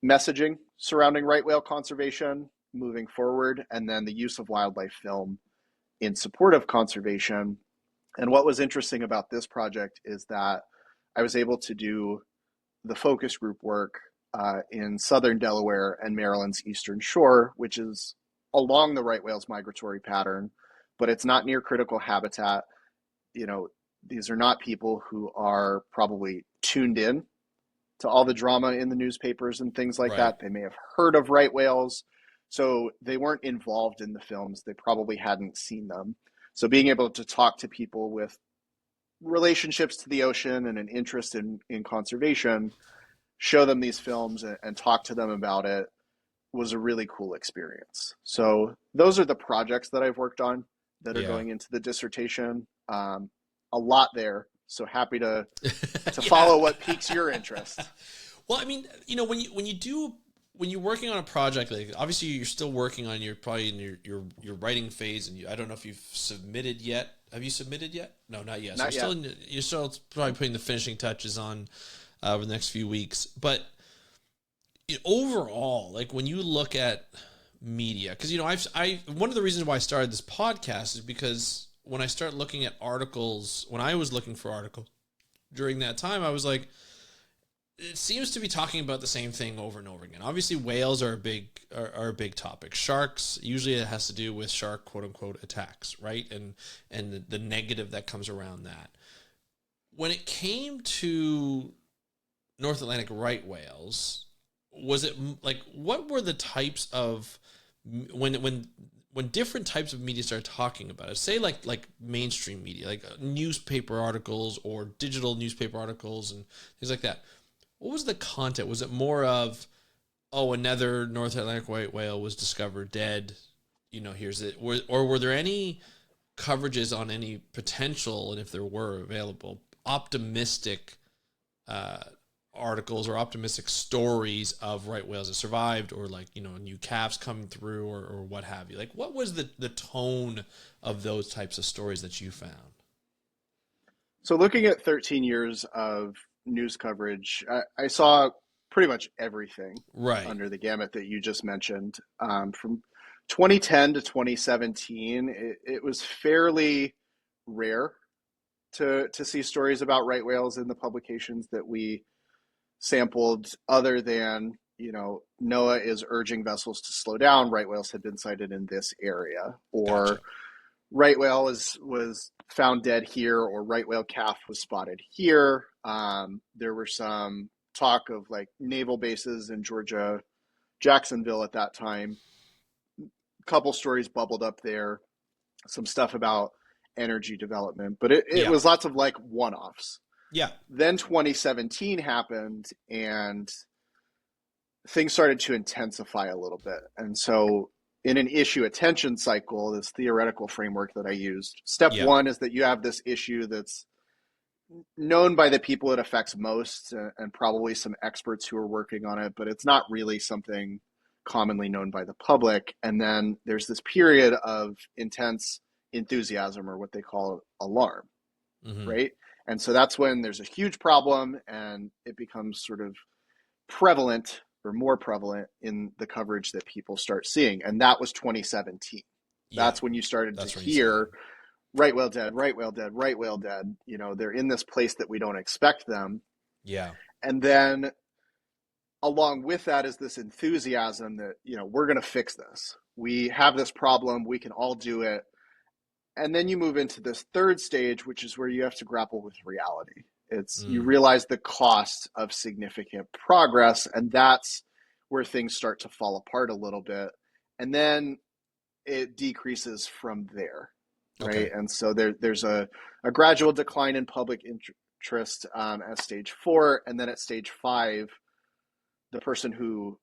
messaging surrounding right whale conservation moving forward, and then the use of wildlife film in support of conservation. And what was interesting about this project is that I was able to do the focus group work in southern Delaware and Maryland's eastern shore, which is along the right whale's migratory pattern, but it's not near critical habitat. These are not people who are probably tuned in to all the drama in the newspapers and things like Right. that. They may have heard of right whales, so they weren't involved in the films. They probably hadn't seen them. So being able to talk to people with relationships to the ocean and an interest in conservation, show them these films and talk to them about it was a really cool experience. So those are the projects that I've worked on that are Yeah. going into the dissertation. A lot there. So happy to Yeah. follow what piques your interest. Well, I mean, when you're working on a project, like obviously you're still working on probably in your writing phase, and I don't know if you've submitted yet. Have you submitted yet? No, not yet. So Not yet. you're still probably putting the finishing touches on over the next few weeks. But overall, like when you look at media, because I one of the reasons why I started this podcast is because when I start looking at articles, when I was looking for articles during that time, I was like, it seems to be talking about the same thing over and over again. Obviously, whales are a big topic. Sharks, usually it has to do with shark quote unquote attacks, right? And the negative that comes around that. When it came to North Atlantic right whales, was it like what were the types of when different types of media started talking about it? Say like mainstream media, like newspaper articles or digital newspaper articles and things like that. What was the content? Was it more of, oh, another North Atlantic white whale was discovered dead? Here's it. Or were there any coverages on any potential, and if there were available, optimistic articles or optimistic stories of right whales that survived, or like new calves coming through, or what have you? Like, what was the tone of those types of stories that you found? So looking at 13 years of news coverage, I saw pretty much everything Right. under the gamut that you just mentioned. From 2010 to 2017, it was fairly rare to see stories about right whales in the publications that we sampled, other than, NOAA is urging vessels to slow down. Right whales had been sighted in this area, Gotcha. or right whale was found dead here, or right whale calf was spotted here. There were some talk of like naval bases in Georgia, Jacksonville at that time. A couple stories bubbled up there. some stuff about energy development, but it Yeah. was lots of like one-offs. Yeah. Then 2017 happened and things started to intensify a little bit. And so in an issue attention cycle, this theoretical framework that I used, step Yeah. one is that you have this issue that's known by the people it affects most, and probably some experts who are working on it, but it's not really something commonly known by the public. And then there's this period of intense enthusiasm, or what they call alarm, Mm-hmm. right? And so that's when there's a huge problem and it becomes sort of prevalent, or more prevalent, in the coverage that people start seeing. And that was 2017. Yeah. That's when you started to That's when you saw it. hear right whale dead, right whale dead, right whale dead. They're in this place that we don't expect them. Yeah. And then along with that is this enthusiasm that, we're going to fix this. We have this problem. We can all do it. And then you move into this third stage, which is where you have to grapple with reality. You realize the cost of significant progress, and that's where things start to fall apart a little bit. And then it decreases from there, right? Okay. And so there's a gradual decline in public interest at stage 4, and then at stage 5, the person who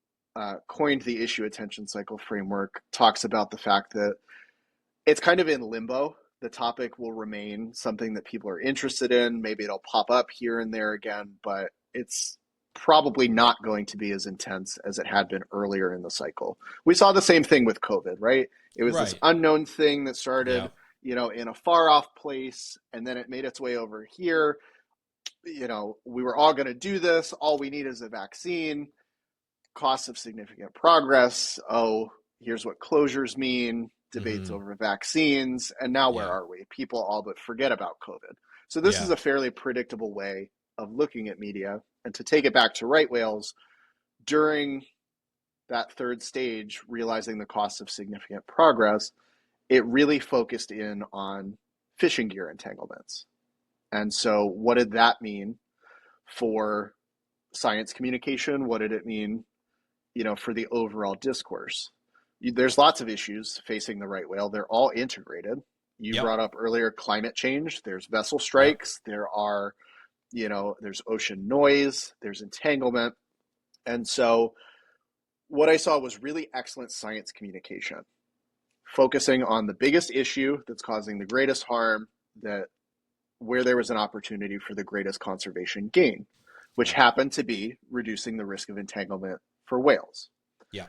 coined the issue attention cycle framework talks about the fact that it's kind of in limbo. The topic will remain something that people are interested in. Maybe it'll pop up here and there again, but it's probably not going to be as intense as it had been earlier in the cycle. We saw the same thing with COVID, right? It was this Right. unknown thing that started, Yeah. in a far off place, and then it made its way over here. We were all going to do this. All we need is a vaccine. Costs of significant progress. Oh, here's what closures mean. Debates Mm-hmm. over vaccines. And now where Yeah. are we? People all but forget about COVID. So this is Yeah. a fairly predictable way of looking at media. And to take it back to right whales, during that third stage, realizing the cost of significant progress, it really focused in on fishing gear entanglements. And so what did that mean for science communication? What did it mean, for the overall discourse? There's lots of issues facing the right whale. They're all integrated. You Yep. brought up earlier climate change. There's vessel Yep. strikes. There's ocean noise. There's entanglement. And so what I saw was really excellent science communication, focusing on the biggest issue that's causing the greatest harm, that where there was an opportunity for the greatest conservation gain, which Yeah. happened to be reducing the risk of entanglement for whales. Yeah.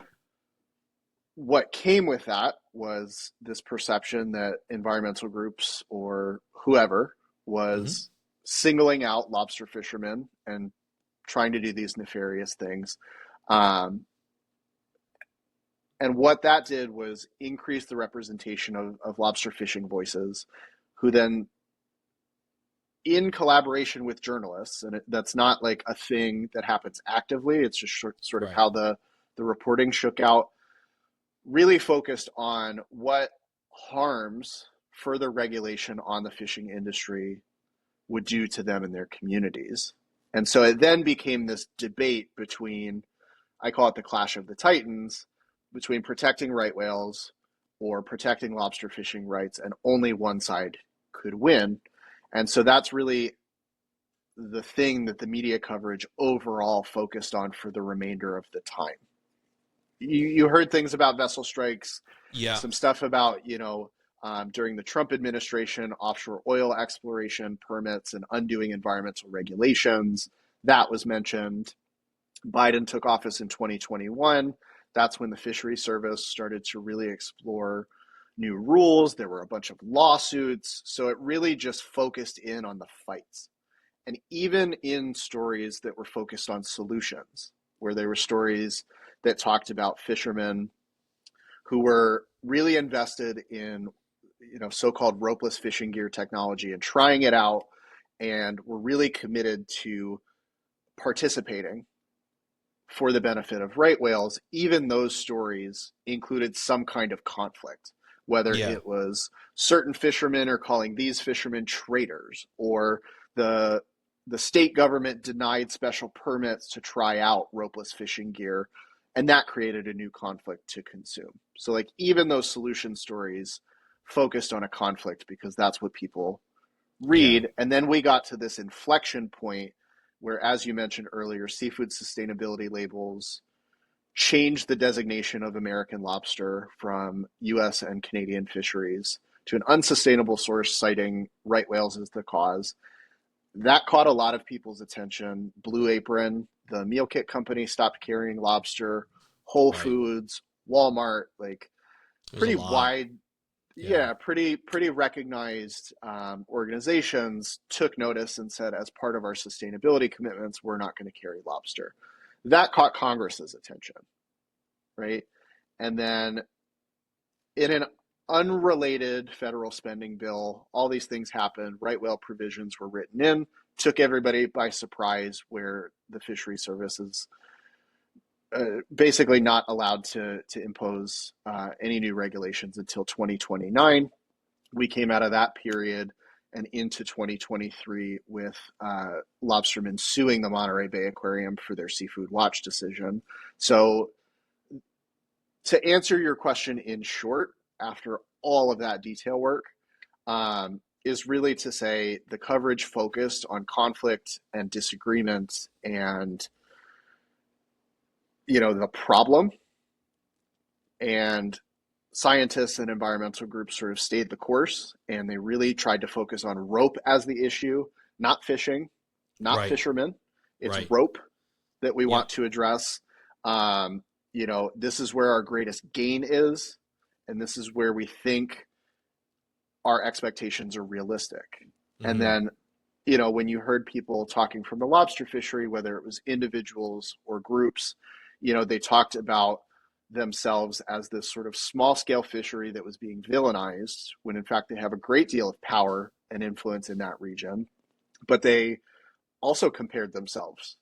What came with that was this perception that environmental groups or whoever Mm-hmm. was singling out lobster fishermen and trying to do these nefarious things. And what that did was increase the representation of lobster fishing voices, who then, in collaboration with journalists, and that's not like a thing that happens actively, it's just sort of Right. how the reporting shook out, really focused on what harms further regulation on the fishing industry would do to them and their communities. And so it then became this debate between, I call it the clash of the titans, between protecting right whales or protecting lobster fishing rights, and only one side could win. And so that's really the thing that the media coverage overall focused on for the remainder of the time. You heard things about vessel strikes, Yeah. some stuff about, during the Trump administration, offshore oil exploration permits and undoing environmental regulations. That was mentioned. Biden took office in 2021. That's when the Fisheries Service started to really explore new rules. There were a bunch of lawsuits. So it really just focused in on the fights. And even in stories that were focused on solutions, where there were stories that talked about fishermen who were really invested in, so-called ropeless fishing gear technology and trying it out, and were really committed to participating for the benefit of right whales. Even those stories included some kind of conflict, whether Yeah. it was certain fishermen are calling these fishermen traitors, or the state government denied special permits to try out ropeless fishing gear, and that created a new conflict to consume. So like even those solution stories focused on a conflict because that's what people Yeah. read. And then we got to this inflection point where, as you mentioned earlier, seafood sustainability labels changed the designation of American lobster from US and Canadian fisheries to an unsustainable source, citing right whales as the cause. That caught a lot of people's attention. Blue Apron, the meal kit company, stopped carrying lobster. Whole Right. Foods, Walmart, like There's a pretty lot. wide, Yeah. yeah, pretty recognized organizations took notice and said, as part of our sustainability commitments, we're not going to carry lobster. That caught Congress's attention, right? And then in an unrelated federal spending bill, all these things happened. Right whale provisions were written in, took everybody by surprise, where the fishery service is basically not allowed to impose any new regulations until 2029. We came out of that period and into 2023 with lobstermen suing the Monterey Bay Aquarium for their seafood watch decision. So, to answer your question in short, after all of that detail work, is really to say the coverage focused on conflict and disagreement and the problem, and scientists and environmental groups sort of stayed the course, and they really tried to focus on rope as the issue, not fishing, not Right. fishermen. It's Right. rope that we Yep. want to address. This is where our greatest gain is, and this is where we think our expectations are realistic. And Hmm. then, when you heard people talking from the lobster fishery, whether it was individuals or groups, they talked about themselves as this sort of small scale fishery that was being villainized, when in fact they have a great deal of power and influence in that region. But they also compared themselves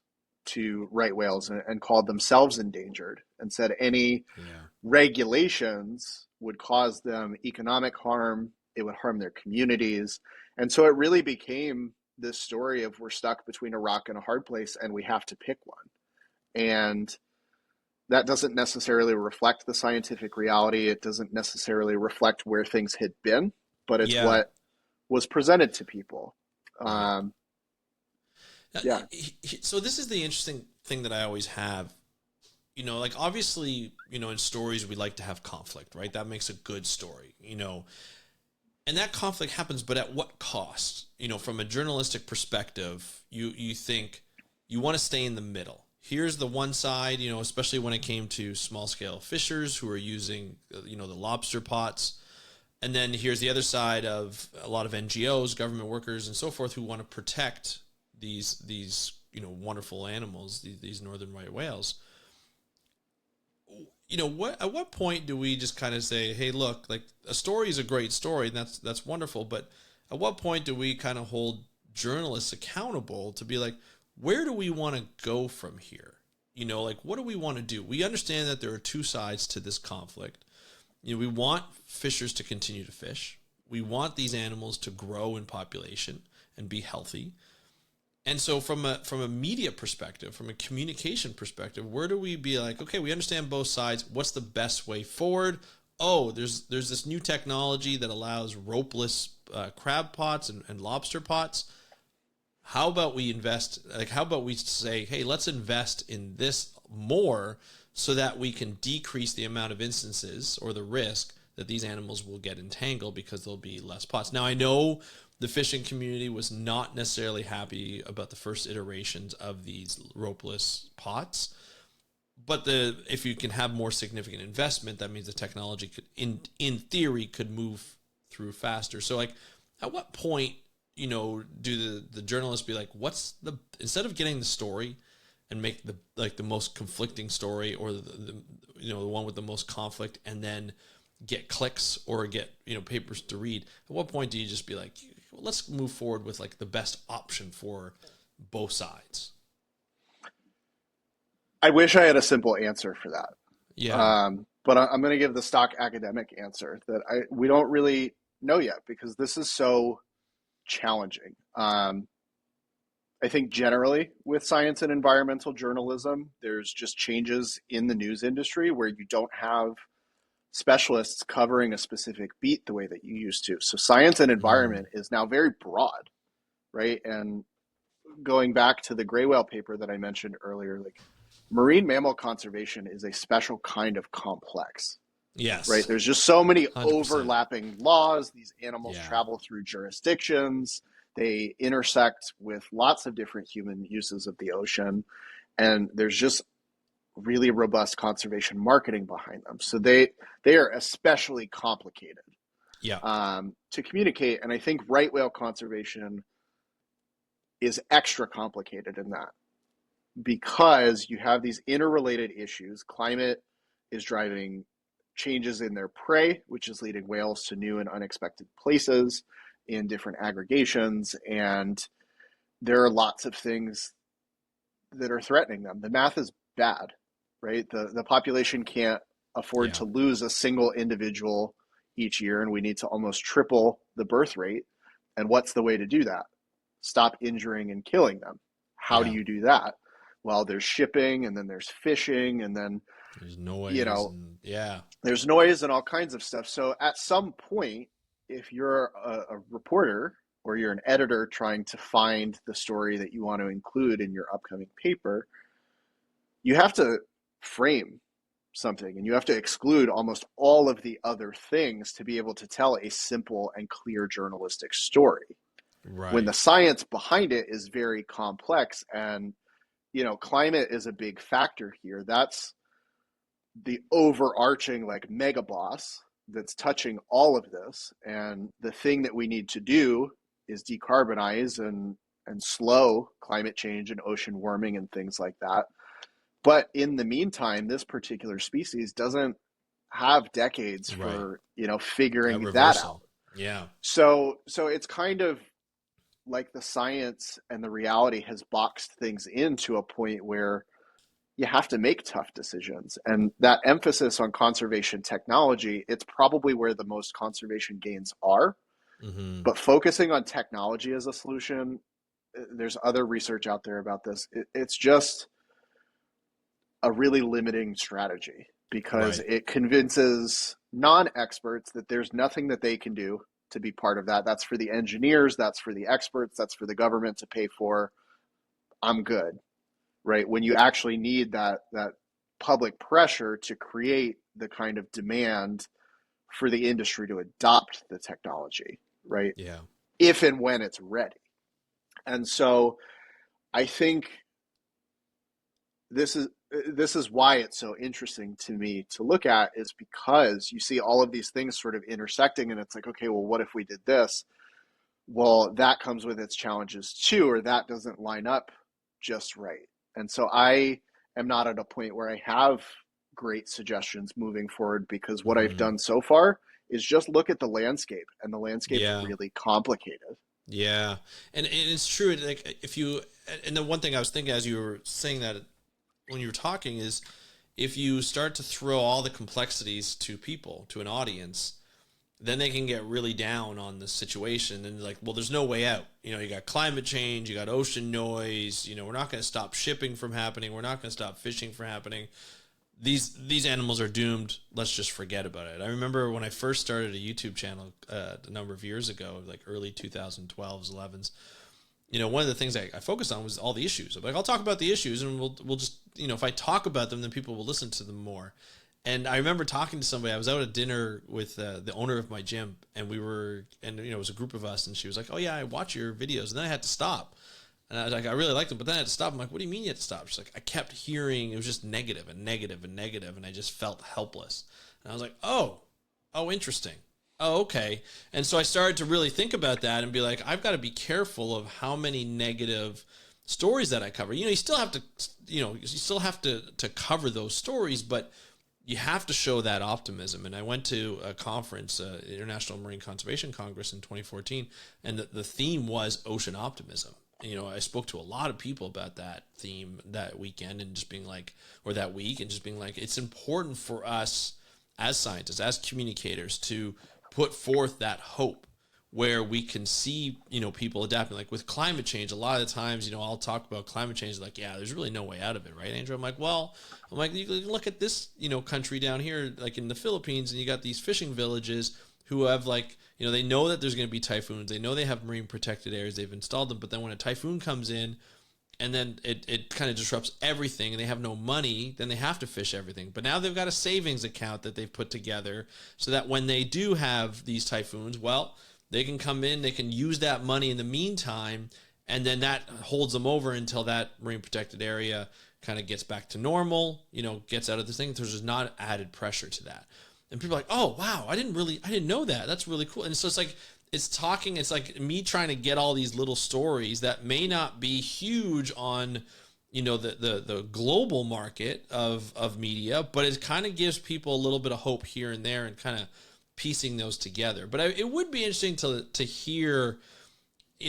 to right whales and called themselves endangered, and said any Yeah. regulations would cause them economic harm, it would harm their communities. And so it really became this story of, we're stuck between a rock and a hard place and we have to pick one. And that doesn't necessarily reflect the scientific reality. It doesn't necessarily reflect where things had been, but it's Yeah. what was presented to people. Right. Um, Now, yeah. so this is the interesting thing that I always have. Like obviously, in stories we like to have conflict, right? That makes a good story, and that conflict happens, but at what cost? From a journalistic perspective, you think you want to stay in the middle. Here's the one side, especially when it came to small scale fishers who are using, the lobster pots. And then here's the other side of a lot of NGOs, government workers, and so forth, who want to protect these wonderful animals, these northern right whales. At what point do we just kind of say, hey, look, like a story is a great story, and that's wonderful, but at what point do we kind of hold journalists accountable to be like, where do we want to go from here? Like, what do we want to do? We understand that there are two sides to this conflict. We want fishers to continue to fish. We want these animals to grow in population and be healthy. And so from a media perspective, from a communication perspective, where do we be like, okay, we understand both sides. What's the best way forward? Oh, there's this new technology that allows ropeless crab pots and lobster pots. How about we invest? Like, how about we say, hey, let's invest in this more so that we can decrease the amount of instances or the risk that these animals will get entangled because there'll be less pots. Now, I know the fishing community was not necessarily happy about the first iterations of these ropeless pots, but if you can have more significant investment, that means the technology could, in theory, could move through faster. So, like, at what point, do the journalists be like, instead of getting the story and make the most conflicting story, or the one with the most conflict, and then get clicks or get papers to read, at what point do you just be like, let's move forward with like the best option for both sides? I wish I had a simple answer for that. Yeah. But I'm going to give the stock academic answer that we don't really know yet, because this is so challenging. I think generally with science and environmental journalism, there's just changes in the news industry where you don't have specialists covering a specific beat the way that you used to. So science and environment is now very broad, right? And going back to the gray whale paper that I mentioned earlier, like marine mammal conservation is a special kind of complex. Yes. Right. There's just so many 100%. overlapping laws. These animals Yeah. travel through jurisdictions. They intersect with lots of different human uses of the ocean. And there's just really robust conservation marketing behind them. So they are especially complicated to communicate. And I think right whale conservation is extra complicated in that, because you have these interrelated issues. Climate is driving changes in their prey, which is leading whales to new and unexpected places in different aggregations. And there are lots of things that are threatening them. The math is bad, right? The population can't afford to lose a single individual each year, and we need to almost triple the birth rate. And what's the way to do that? Stop injuring and killing them. How do you do that? Well, there's shipping, and then there's fishing, and then there's noise, there's noise and all kinds of stuff. So at some point, if you're a reporter or you're an editor trying to find the story that you want to include in your upcoming paper, you have to frame something, and you have to exclude almost all of the other things to be able to tell a simple and clear journalistic story. Right. When the science behind it is very complex, and climate is a big factor here. That's the overarching like mega boss that's touching all of this. And the thing that we need to do is decarbonize and slow climate change and ocean warming and things like that. But in the meantime, this particular species doesn't have decades for, figuring that out. Yeah. So it's kind of like the science and the reality has boxed things into a point where you have to make tough decisions. And that emphasis on conservation technology, it's probably where the most conservation gains are. Mm-hmm. But focusing on technology as a solution, there's other research out there about this. It's just a really limiting strategy, because it convinces non-experts that there's nothing that they can do to be part of that. That's for the engineers, that's for the experts, that's for the government to pay for. I'm good. Right? When you actually need that public pressure to create the kind of demand for the industry to adopt the technology, right? Yeah. If and when it's ready. And so I think this is why it's so interesting to me to look at, is because you see all of these things sort of intersecting, and it's like, okay, well, what if we did this? Well, that comes with its challenges too, or that doesn't line up just right. And so I am not at a point where I have great suggestions moving forward, because what I've done so far is just look at the landscape, and the landscape is really complicated. Yeah. And it's true. Like and the one thing I was thinking as you were saying that when you were talking is, if you start to throw all the complexities to people, to an audience, then they can get really down on the situation and like, well, there's no way out. You got climate change, you got ocean noise, we're not going to stop shipping from happening. We're not going to stop fishing from happening. These animals are doomed. Let's just forget about it. I remember when I first started a YouTube channel a number of years ago, like early 2012s, 11s, one of the things I focused on was all the issues. I'm like, I'll talk about the issues, and we'll just, if I talk about them, then people will listen to them more. And I remember talking to somebody. I was out at dinner with the owner of my gym, and it was a group of us, and she was like, "Oh yeah, I watch your videos." And then I had to stop, and I was like, "I really liked them," but then I had to stop. I'm like, "What do you mean you had to stop?" She's like, "I kept hearing it was just negative and negative and negative, and I just felt helpless." And I was like, "Oh, interesting. Oh, okay." And so I started to really think about that and be like, I've got to be careful of how many negative stories that I cover. You still have to cover those stories, but you have to show that optimism. And I went to a conference, International Marine Conservation Congress in 2014, and the theme was ocean optimism. And, I spoke to a lot of people about that theme that weekend, and just being like, or that week, and just being like, it's important for us as scientists, as communicators, to put forth that hope. where we can see, people adapting. Like with climate change, a lot of the times, I'll talk about climate change, like, yeah, there's really no way out of it, right, Andrew? I'm like, you can look at this, country down here, like in the Philippines, and you got these fishing villages who have they know that there's going to be typhoons. They know they have marine protected areas. They've installed them. But then when a typhoon comes in and then it kind of disrupts everything and they have no money, then they have to fish everything. But now they've got a savings account that they've put together so that when they do have these typhoons, well, they can come in, they can use that money in the meantime, and then that holds them over until that marine protected area kind of gets back to normal, gets out of this thing. There's just not added pressure to that. And people are like, oh, wow, I didn't know that. That's really cool. And so it's like me trying to get all these little stories that may not be huge on, the global market of media, but it kind of gives people a little bit of hope here and there and kind of piecing those together. But it would be interesting to hear,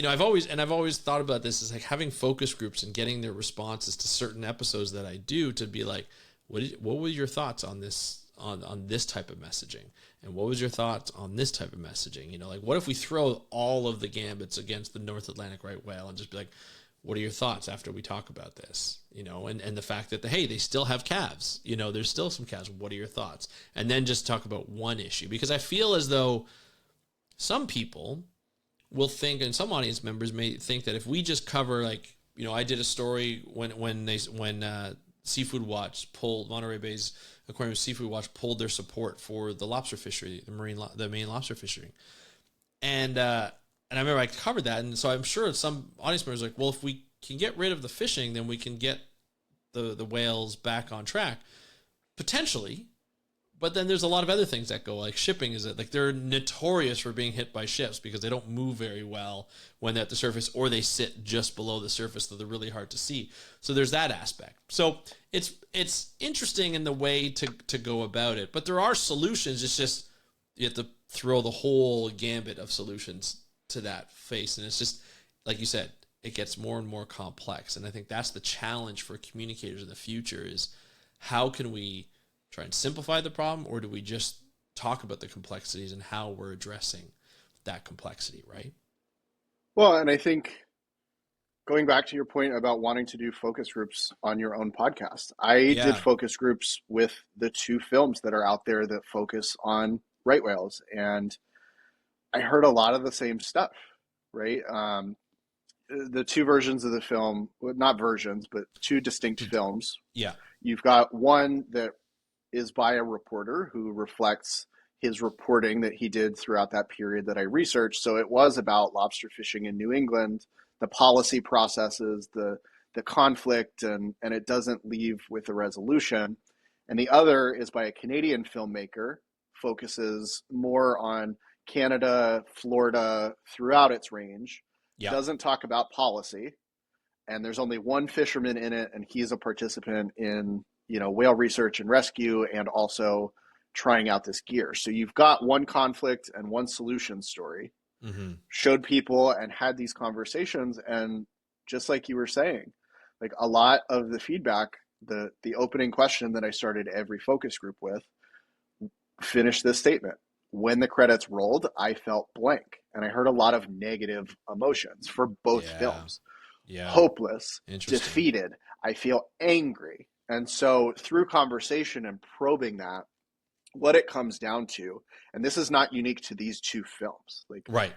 I've always thought about this as like having focus groups and getting their responses to certain episodes that I do, to be like, what were your thoughts on this? On this type of messaging, and what was your thoughts on this type of messaging? Like, what if we throw all of the gambits against the North Atlantic right whale and just be like, what are your thoughts after we talk about this? And the fact that hey, they still have calves, there's still some calves. What are your thoughts? And then just talk about one issue, because I feel as though some people will think, and some audience members may think, that if we just cover, like, I did a story when Seafood Watch pulled Monterey Bay's Aquarium Seafood Watch pulled their support for the lobster fishery, the main lobster fishery, and I remember I covered that, and so I'm sure some audience members are like, well, if we can get rid of the fishing, then we can get the whales back on track, potentially. But then there's a lot of other things that go, like shipping is like they're notorious for being hit by ships because they don't move very well when they're at the surface, or they sit just below the surface, so they're really hard to see. So there's that aspect. So it's interesting in the way to go about it, but there are solutions. It's just you have to throw the whole gambit of solutions to that face, and it's just like you said, it gets more and more complex. And I think that's the challenge for communicators in the future: is how can we try and simplify the problem, or do we just talk about the complexities and how we're addressing that complexity, right? Well, and I think going back to your point about wanting to do focus groups on your own podcast, I did Yeah. focus groups with the two films that are out there that focus on right whales, and I heard a lot of the same stuff, right? The two versions of the film, well, not versions, but two distinct films. Yeah. You've got one that is by a reporter who reflects his reporting that he did throughout that period that I researched. So it was about lobster fishing in New England, the policy processes, the conflict, and it doesn't leave with a resolution. And the other is by a Canadian filmmaker, focuses more on Canada, Florida, throughout its range, Yeah. doesn't talk about policy, and there's only one fisherman in it, and he's a participant in whale research and rescue, and also trying out this gear. So you've got one conflict and one solution story. Mm-hmm. Showed people and had these conversations, and just like you were saying, like a lot of the feedback, the opening question that I started every focus group with, finish this statement. When the credits rolled, I felt blank, and I heard a lot of negative emotions for both films. Yeah. Hopeless, defeated, I feel angry. And so through conversation and probing that, what it comes down to, and this is not unique to these two films, like, Right.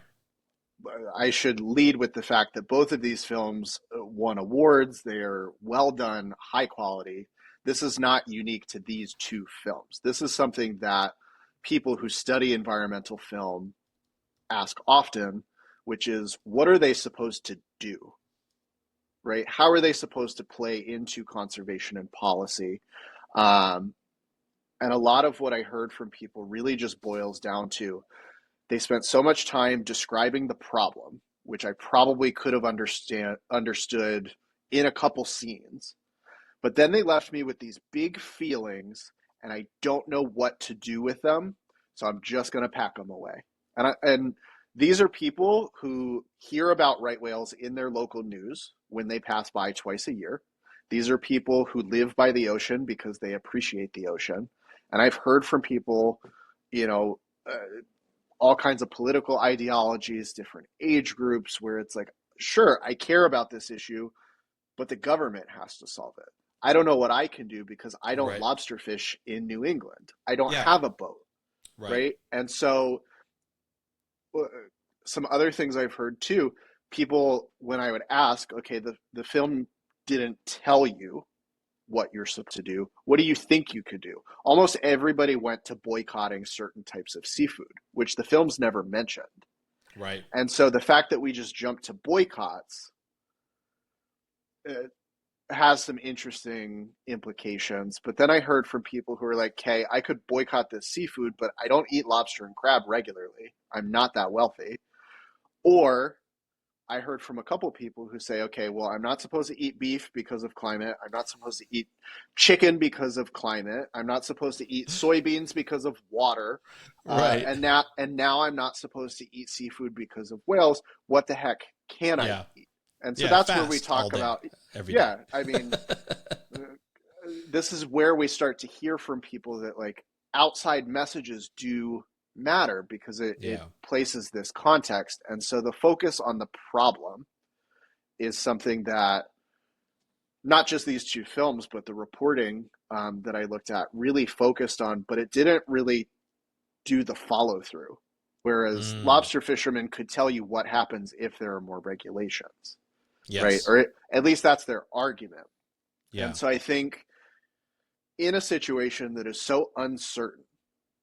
I should lead with the fact that both of these films won awards. They are well done, high quality. This is not unique to these two films. This is something that people who study environmental film ask often, which is, what are they supposed to do? Right? How are they supposed to play into conservation and policy? And a lot of what I heard from people really just boils down to, they spent so much time describing the problem, which I probably could have understood in a couple scenes, but then they left me with these big feelings, and I don't know what to do with them, so I'm just going to pack them away. And these are people who hear about right whales in their local news when they pass by twice a year. These are people who live by the ocean because they appreciate the ocean. And I've heard from people, all kinds of political ideologies, different age groups, where it's like, sure, I care about this issue, but the government has to solve it. I don't know what I can do because I don't Right. lobster fish in New England. I don't Yeah. have a boat, Right. right? And so some other things I've heard too, people, when I would ask, okay, the film didn't tell you what you're supposed to do. What do you think you could do? Almost everybody went to boycotting certain types of seafood, which the film's never mentioned. Right. And so the fact that we just jumped to boycotts has some interesting implications. But then I heard from people who are like, okay, I could boycott this seafood, but I don't eat lobster and crab regularly. I'm not that wealthy. Or I heard from a couple people who say, okay, well, I'm not supposed to eat beef because of climate. I'm not supposed to eat chicken because of climate. I'm not supposed to eat soybeans because of water. Right. And now I'm not supposed to eat seafood because of whales. What the heck can I Yeah. eat? And so Yeah. that's where we Fast all talk day, about, every day. yeah, I mean, this is where we start to hear from people that like outside messages do matter because it Yeah. places this context. And so the focus on the problem is something that not just these two films, but the reporting that I looked at really focused on, but it didn't really do the follow through. Whereas Mm. lobster fishermen could tell you what happens if there are more regulations, right? Yes. Or at least that's their argument. And Yeah. so I think in a situation that is so uncertain,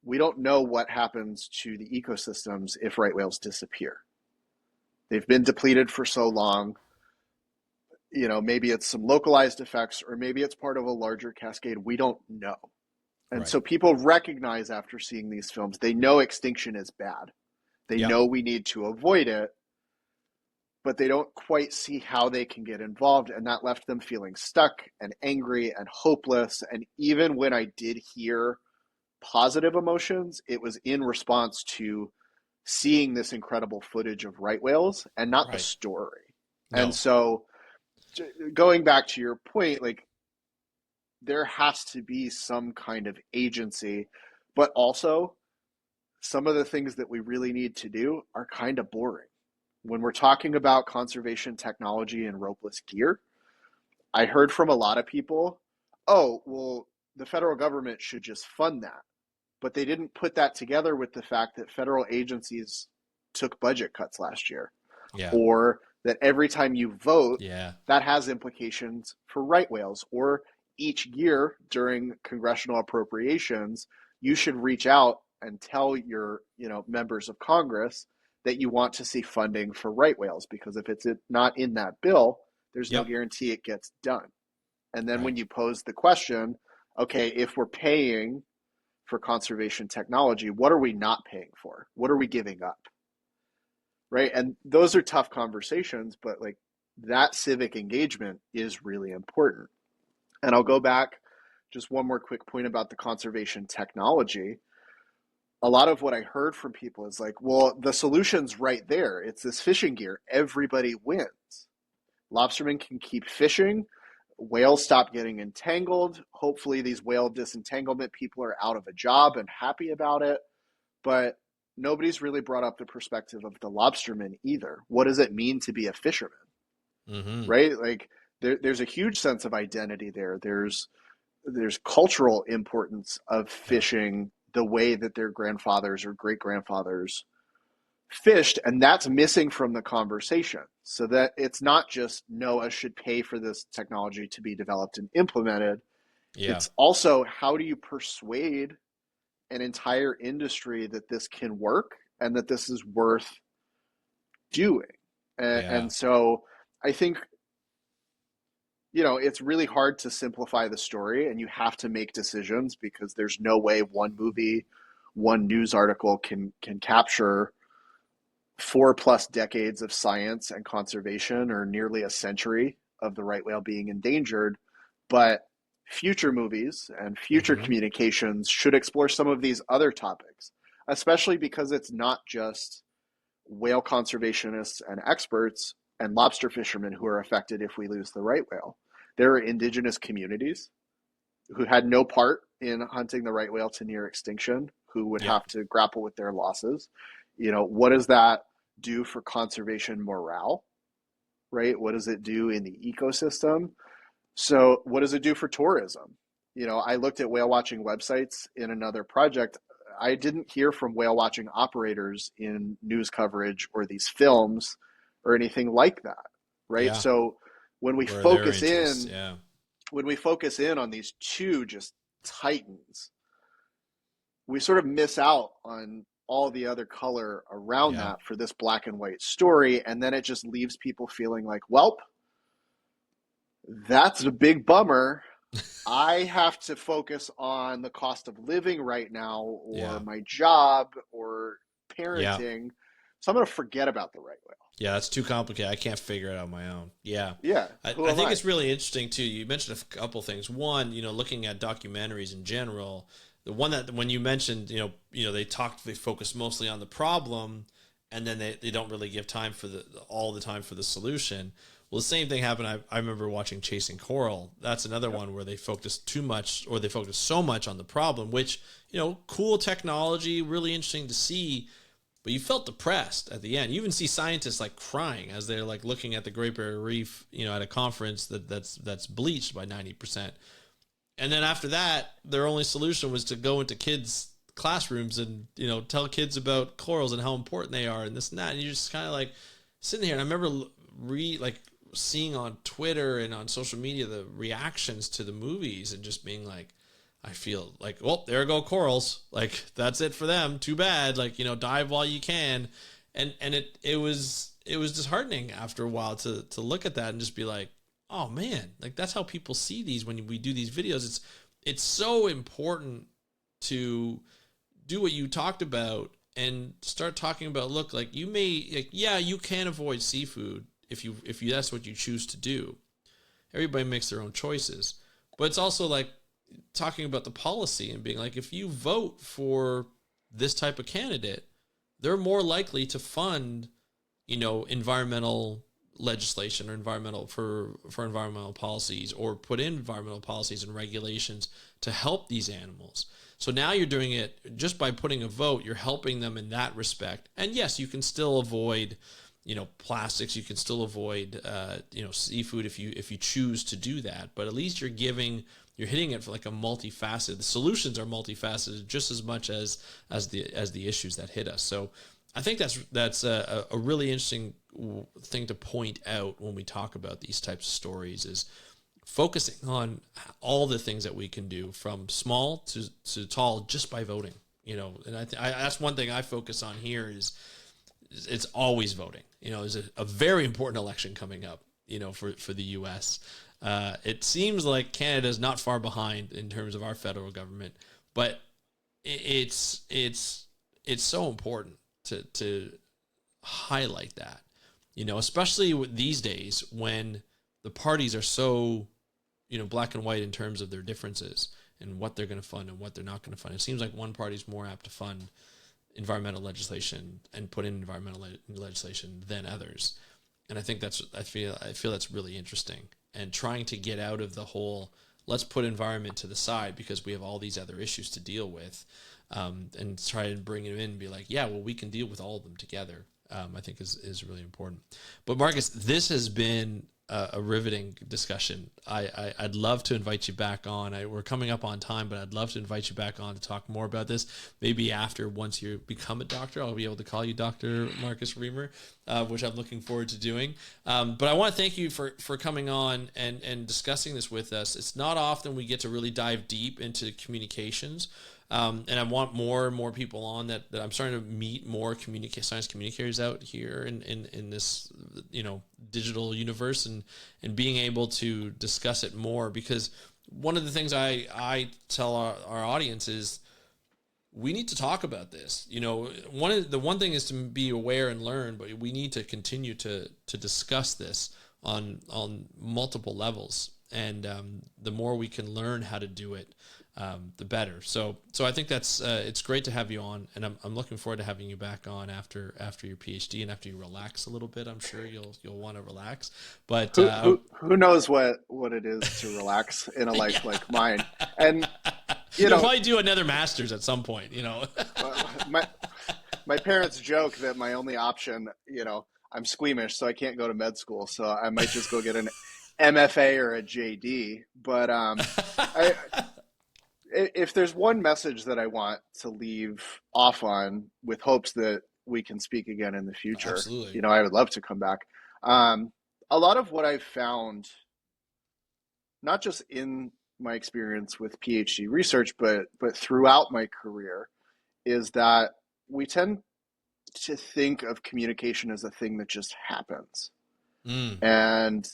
we don't know what happens to the ecosystems if right whales disappear. They've been depleted for so long. Maybe it's some localized effects, or maybe it's part of a larger cascade. We don't know. And Right. so people recognize after seeing these films, they know extinction is bad. They Yeah. know we need to avoid it, but they don't quite see how they can get involved. And that left them feeling stuck and angry and hopeless. And even when I did hear positive emotions, it was in response to seeing this incredible footage of right whales and not the Right. story. And No. so going back to your point, like there has to be some kind of agency, but also some of the things that we really need to do are kind of boring. When we're talking about conservation technology and ropeless gear, I heard from a lot of people, oh, well, the federal government should just fund that. But they didn't put that together with the fact that federal agencies took budget cuts last year, Yeah. or that every time you vote, Yeah. that has implications for right whales, or each year during congressional appropriations, you should reach out and tell your members of Congress that you want to see funding for right whales, because if it's not in that bill, there's no Yep. guarantee it gets done. And then Right. when you pose the question, okay, if we're paying for conservation technology, what are we not paying for? What are we giving up? Right? And those are tough conversations, but like that civic engagement is really important. And I'll go back just one more quick point about the conservation technology. A lot of what I heard from people is like, well, the solution's right there. It's this fishing gear. Everybody wins. Lobstermen can keep fishing. Whales stop getting entangled. Hopefully, these whale disentanglement people are out of a job and happy about it. But nobody's really brought up the perspective of the lobsterman either. What does it mean to be a fisherman? Mm-hmm. Right? Like there's a huge sense of identity there. There's cultural importance of Yeah. fishing the way that their grandfathers or great grandfathers fished, and that's missing from the conversation. So that it's not just NOAA should pay for this technology to be developed and implemented. Yeah. It's also how do you persuade an entire industry that this can work and that this is worth doing. And, Yeah. and so I think it's really hard to simplify the story, and you have to make decisions because there's no way one movie, one news article can capture 4+ decades of science and conservation, or nearly a century of the right whale being endangered. But future movies and future Mm-hmm. communications should explore some of these other topics, especially because it's not just whale conservationists and experts and lobster fishermen who are affected if we lose the right whale. There are indigenous communities who had no part in hunting the right whale to near extinction, who would Yep. have to grapple with their losses. What does that do for conservation morale, right? What does it do in the ecosystem? So what does it do for tourism? I looked at whale watching websites in another project. I didn't hear from whale watching operators in news coverage or these films or anything like that, right? Yeah. So when we Where are their focus interests? in, Yeah. when we focus in on these two just titans, we sort of miss out on all the other color around Yeah. that for this black and white story. And then it just leaves people feeling like, well, that's a big bummer. I have to focus on the cost of living right now, or Yeah. my job, or Yeah. parenting. So I'm going to forget about the right whale. Yeah, that's too complicated. I can't figure it out on my own. Yeah. Yeah. Who I am think I? it's really interesting too. You mentioned a couple things. One, looking at documentaries in general, the one that when you mentioned, they focus mostly on the problem, and then they don't really give time for all the time for the solution. Well, the same thing happened. I remember watching Chasing Coral. That's another one where they focused too much, or they focused so much on the problem, which, cool technology, really interesting to see. But you felt depressed at the end. You even see scientists like crying as they're like looking at the Great Barrier Reef, at a conference that's bleached by 90%. And then after that, their only solution was to go into kids' classrooms and, tell kids about corals and how important they are and this and that. And you're just kind of like sitting here. And I remember seeing on Twitter and on social media the reactions to the movies and just being like, I feel like, well, there go corals. Like, that's it for them. Too bad. Like, dive while you can. And it was disheartening after a while to look at that and just be like, oh man, like that's how people see these when we do these videos. It's so important to do what you talked about and start talking about, look, like you can avoid seafood if you that's what you choose to do. Everybody makes their own choices. But it's also like talking about the policy and being like, if you vote for this type of candidate, they're more likely to fund, environmental legislation or environmental policies, or put in environmental policies and regulations to help these animals. So now you're doing it just by putting a vote, you're helping them in that respect. And yes, you can still avoid, plastics, you can still avoid, seafood if you choose to do that. But at least you're hitting it for like a multifaceted. The solutions are multifaceted just as much as the issues that hit us. So I think that's a really interesting thing to point out when we talk about these types of stories, is focusing on all the things that we can do from small to tall just by voting. And that's one thing I focus on here is it's always voting. There's a very important election coming up, for the U.S. It seems like Canada is not far behind in terms of our federal government, but it's so important to highlight that, especially with these days when the parties are so, black and white in terms of their differences and what they're going to fund and what they're not going to fund. It seems like one party's more apt to fund environmental legislation and put in environmental legislation than others. And I think I feel that's really interesting, and trying to get out of the whole, let's put environment to the side because we have all these other issues to deal with, and try and bring it in and be like, yeah, well, we can deal with all of them together. I think is really important. But Marcus, this has been a riveting discussion. I'd love to invite you back on. We're coming up on time, but I'd love to invite you back on to talk more about this. Maybe once you become a doctor, I'll be able to call you Dr. Marcus Reamer, which I'm looking forward to doing. But I want to thank you for coming on and discussing this with us. It's not often we get to really dive deep into communications. And I want more and more people on that I'm starting to meet more science communicators out here in this, digital universe, and being able to discuss it more, because one of the things I tell our audience is we need to talk about this. One thing is to be aware and learn, but we need to continue to discuss this on multiple levels. And the more we can learn how to do it, the better. So I think that's it's great to have you on, and I'm looking forward to having you back on after your PhD and after you relax a little bit. I'm sure you'll want to relax. But who knows what it is to relax in a life like mine? And you'll probably do another master's at some point. my parents joke that my only option, I'm squeamish, so I can't go to med school. So I might just go get an MFA or a JD. But if there's one message that I want to leave off on with hopes that we can speak again in the future, Absolutely. I would love to come back. A lot of what I've found, not just in my experience with PhD research, but throughout my career, is that we tend to think of communication as a thing that just happens. And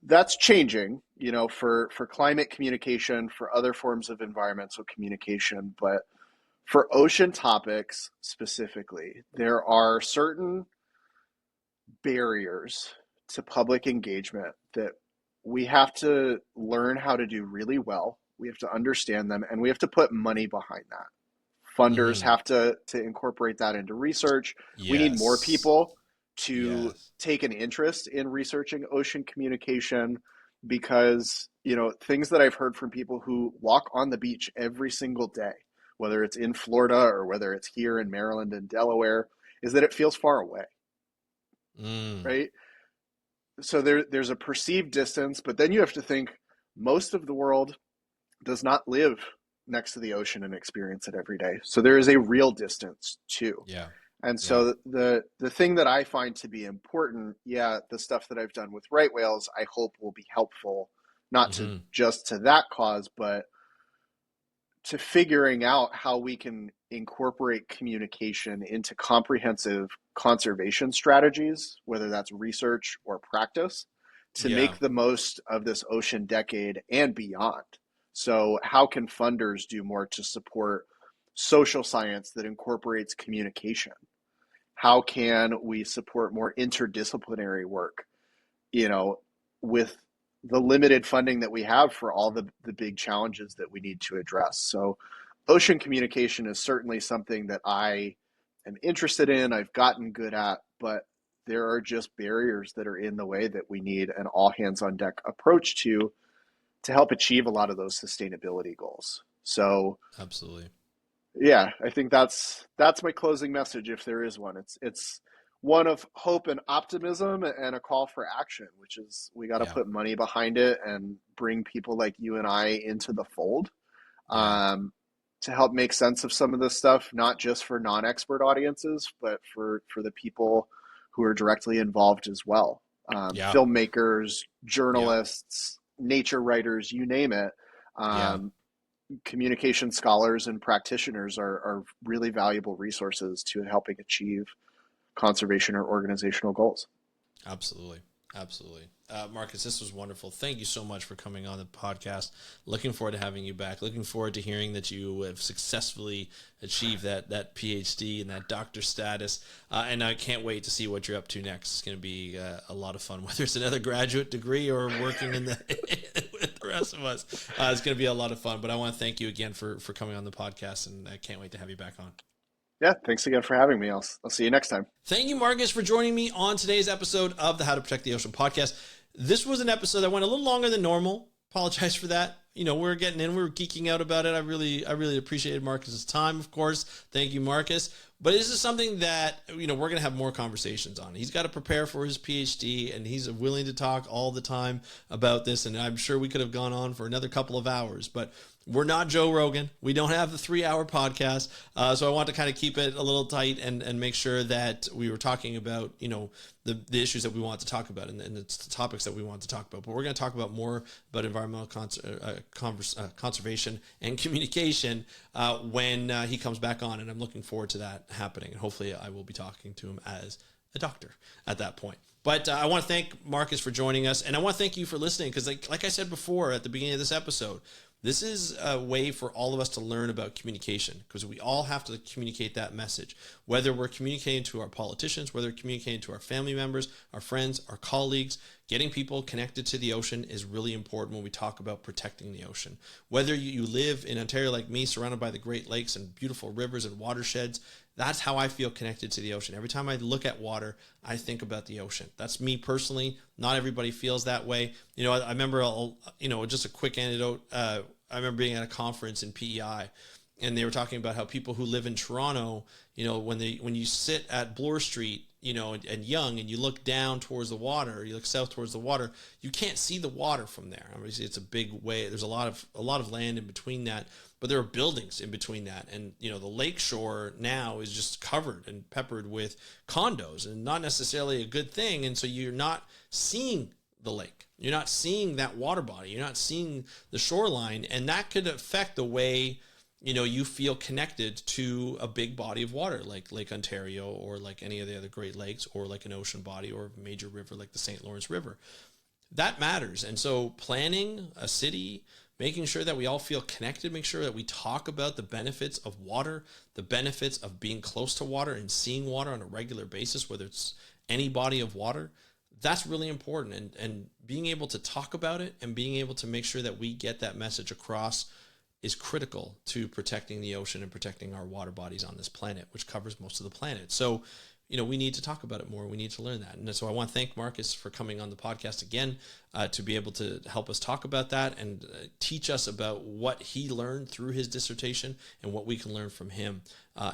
that's changing, for climate communication, for other forms of environmental communication. But for ocean topics specifically, there are certain barriers to public engagement that we have to learn how to do really well. We have to understand them, and we have to put money behind that. Funders have to incorporate that into research. We need more people to take an interest in researching ocean communication, because things that I've heard from people who walk on the beach every single day, whether it's in Florida or whether it's here in Maryland and Delaware, is that it feels far away. Right? So there's a perceived distance, but then you have to think most of the world does not live next to the ocean and experience it every day. So there is a real distance too. Yeah. And so the thing that I find to be important, the stuff that I've done with right whales, I hope will be helpful, not to just to that cause, but to figuring out how we can incorporate communication into comprehensive conservation strategies, whether that's research or practice, to make the most of this ocean decade and beyond. So how can funders do more to support social science that incorporates communication? How can we support more interdisciplinary work, with the limited funding that we have for all the big challenges that we need to address? So ocean communication is certainly something that I am interested in, I've gotten good at, but there are just barriers that are in the way that we need an all hands on deck approach to help achieve a lot of those sustainability goals. So absolutely. I think that's my closing message, if there is one. It's one of hope and optimism, and a call for action, which is we got to put money behind it and bring people like you and I into the fold to help make sense of some of this stuff, not just for non-expert audiences, but for the people who are directly involved as well. Filmmakers, journalists, nature writers, you name it. Communication scholars and practitioners are really valuable resources to helping achieve conservation or organizational goals. Absolutely. Marcus, this was wonderful. Thank you so much for coming on the podcast. Looking forward to having you back. Looking forward to hearing that you have successfully achieved that PhD and that doctor status. And I can't wait to see what you're up to next. It's going to be a lot of fun, whether it's another graduate degree or working in with the rest of us. It's going to be a lot of fun. But I want to thank you again for coming on the podcast, and I can't wait to have you back on. Yeah, thanks again for having me. I'll see you next time. Thank you, Marcus, for joining me on today's episode of the How to Protect the Ocean podcast. This was an episode that went a little longer than normal. Apologize for that. We're getting in, we were geeking out about it. I really appreciated Marcus's time, of course. Thank you, Marcus. But this is something that, we're going to have more conversations on. He's got to prepare for his PhD, and he's willing to talk all the time about this. And I'm sure we could have gone on for another couple of hours, but we're not Joe Rogan. We don't have the 3-hour podcast. So I want to kind of keep it a little tight and make sure that we were talking about, the issues that we want to talk about and the topics that we want to talk about. But we're going to talk about more about environmental conservation and communication when he comes back on. And I'm looking forward to that happening. And hopefully I will be talking to him as a doctor at that point. But I want to thank Marcus for joining us. And I want to thank you for listening, because like I said before at the beginning of this episode, this is a way for all of us to learn about communication, because we all have to communicate that message, whether we're communicating to our politicians, whether we're communicating to our family members, our friends, our colleagues. Getting people connected to the ocean is really important when we talk about protecting the ocean. Whether you live in Ontario like me, surrounded by the Great Lakes and beautiful rivers and watersheds, that's how I feel connected to the ocean. Every time I look at water, I think about the ocean. That's me personally. Not everybody feels that way. I remember, just a quick anecdote. I remember being at a conference in PEI, and they were talking about how people who live in Toronto, when you sit at Bloor Street, and Yonge, and you look down towards the water, you look south towards the water, you can't see the water from there. Obviously, it's a big way. There's a lot of land in between that, but there are buildings in between that, and the lake shore now is just covered and peppered with condos, and not necessarily a good thing. And so you're not seeing the lake, you're not seeing that water body, you're not seeing the shoreline, and that could affect the way you feel connected to a big body of water like Lake Ontario, or like any of the other Great Lakes, or like an ocean body or a major river like the St. Lawrence River. That matters. And so planning a city, making sure that we all feel connected, make sure that we talk about the benefits of water, the benefits of being close to water and seeing water on a regular basis, whether it's any body of water, that's really important. And being able to talk about it and being able to make sure that we get that message across is critical to protecting the ocean and protecting our water bodies on this planet, which covers most of the planet. So, we need to talk about it more. We need to learn that. And so I want to thank Marcus for coming on the podcast again, to be able to help us talk about that and teach us about what he learned through his dissertation and what we can learn from him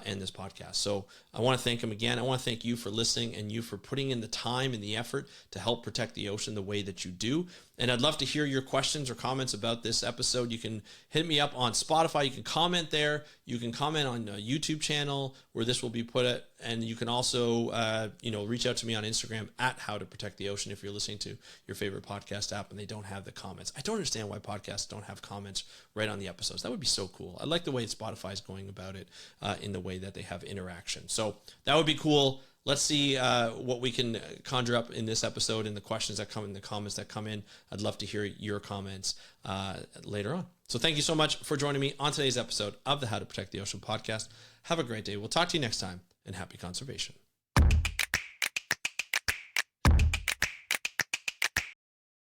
in this podcast. So I want to thank him again. I want to thank you for listening and you for putting in the time and the effort to help protect the ocean the way that you do. And I'd love to hear your questions or comments about this episode. You can hit me up on Spotify. You can comment there. You can comment on a YouTube channel where this will be put at. And you can also, reach out to me on Instagram at How to Protect the Ocean if you're listening to your favorite podcast app and they don't have the comments. I don't understand why podcasts don't have comments right on the episodes. That would be so cool. I like the way Spotify is going about it in the way that they have interaction. So that would be cool. Let's see what we can conjure up in this episode and the questions that come in, the comments that come in. I'd love to hear your comments later on. So thank you so much for joining me on today's episode of the How to Protect the Ocean podcast. Have a great day. We'll talk to you next time, and happy conservation.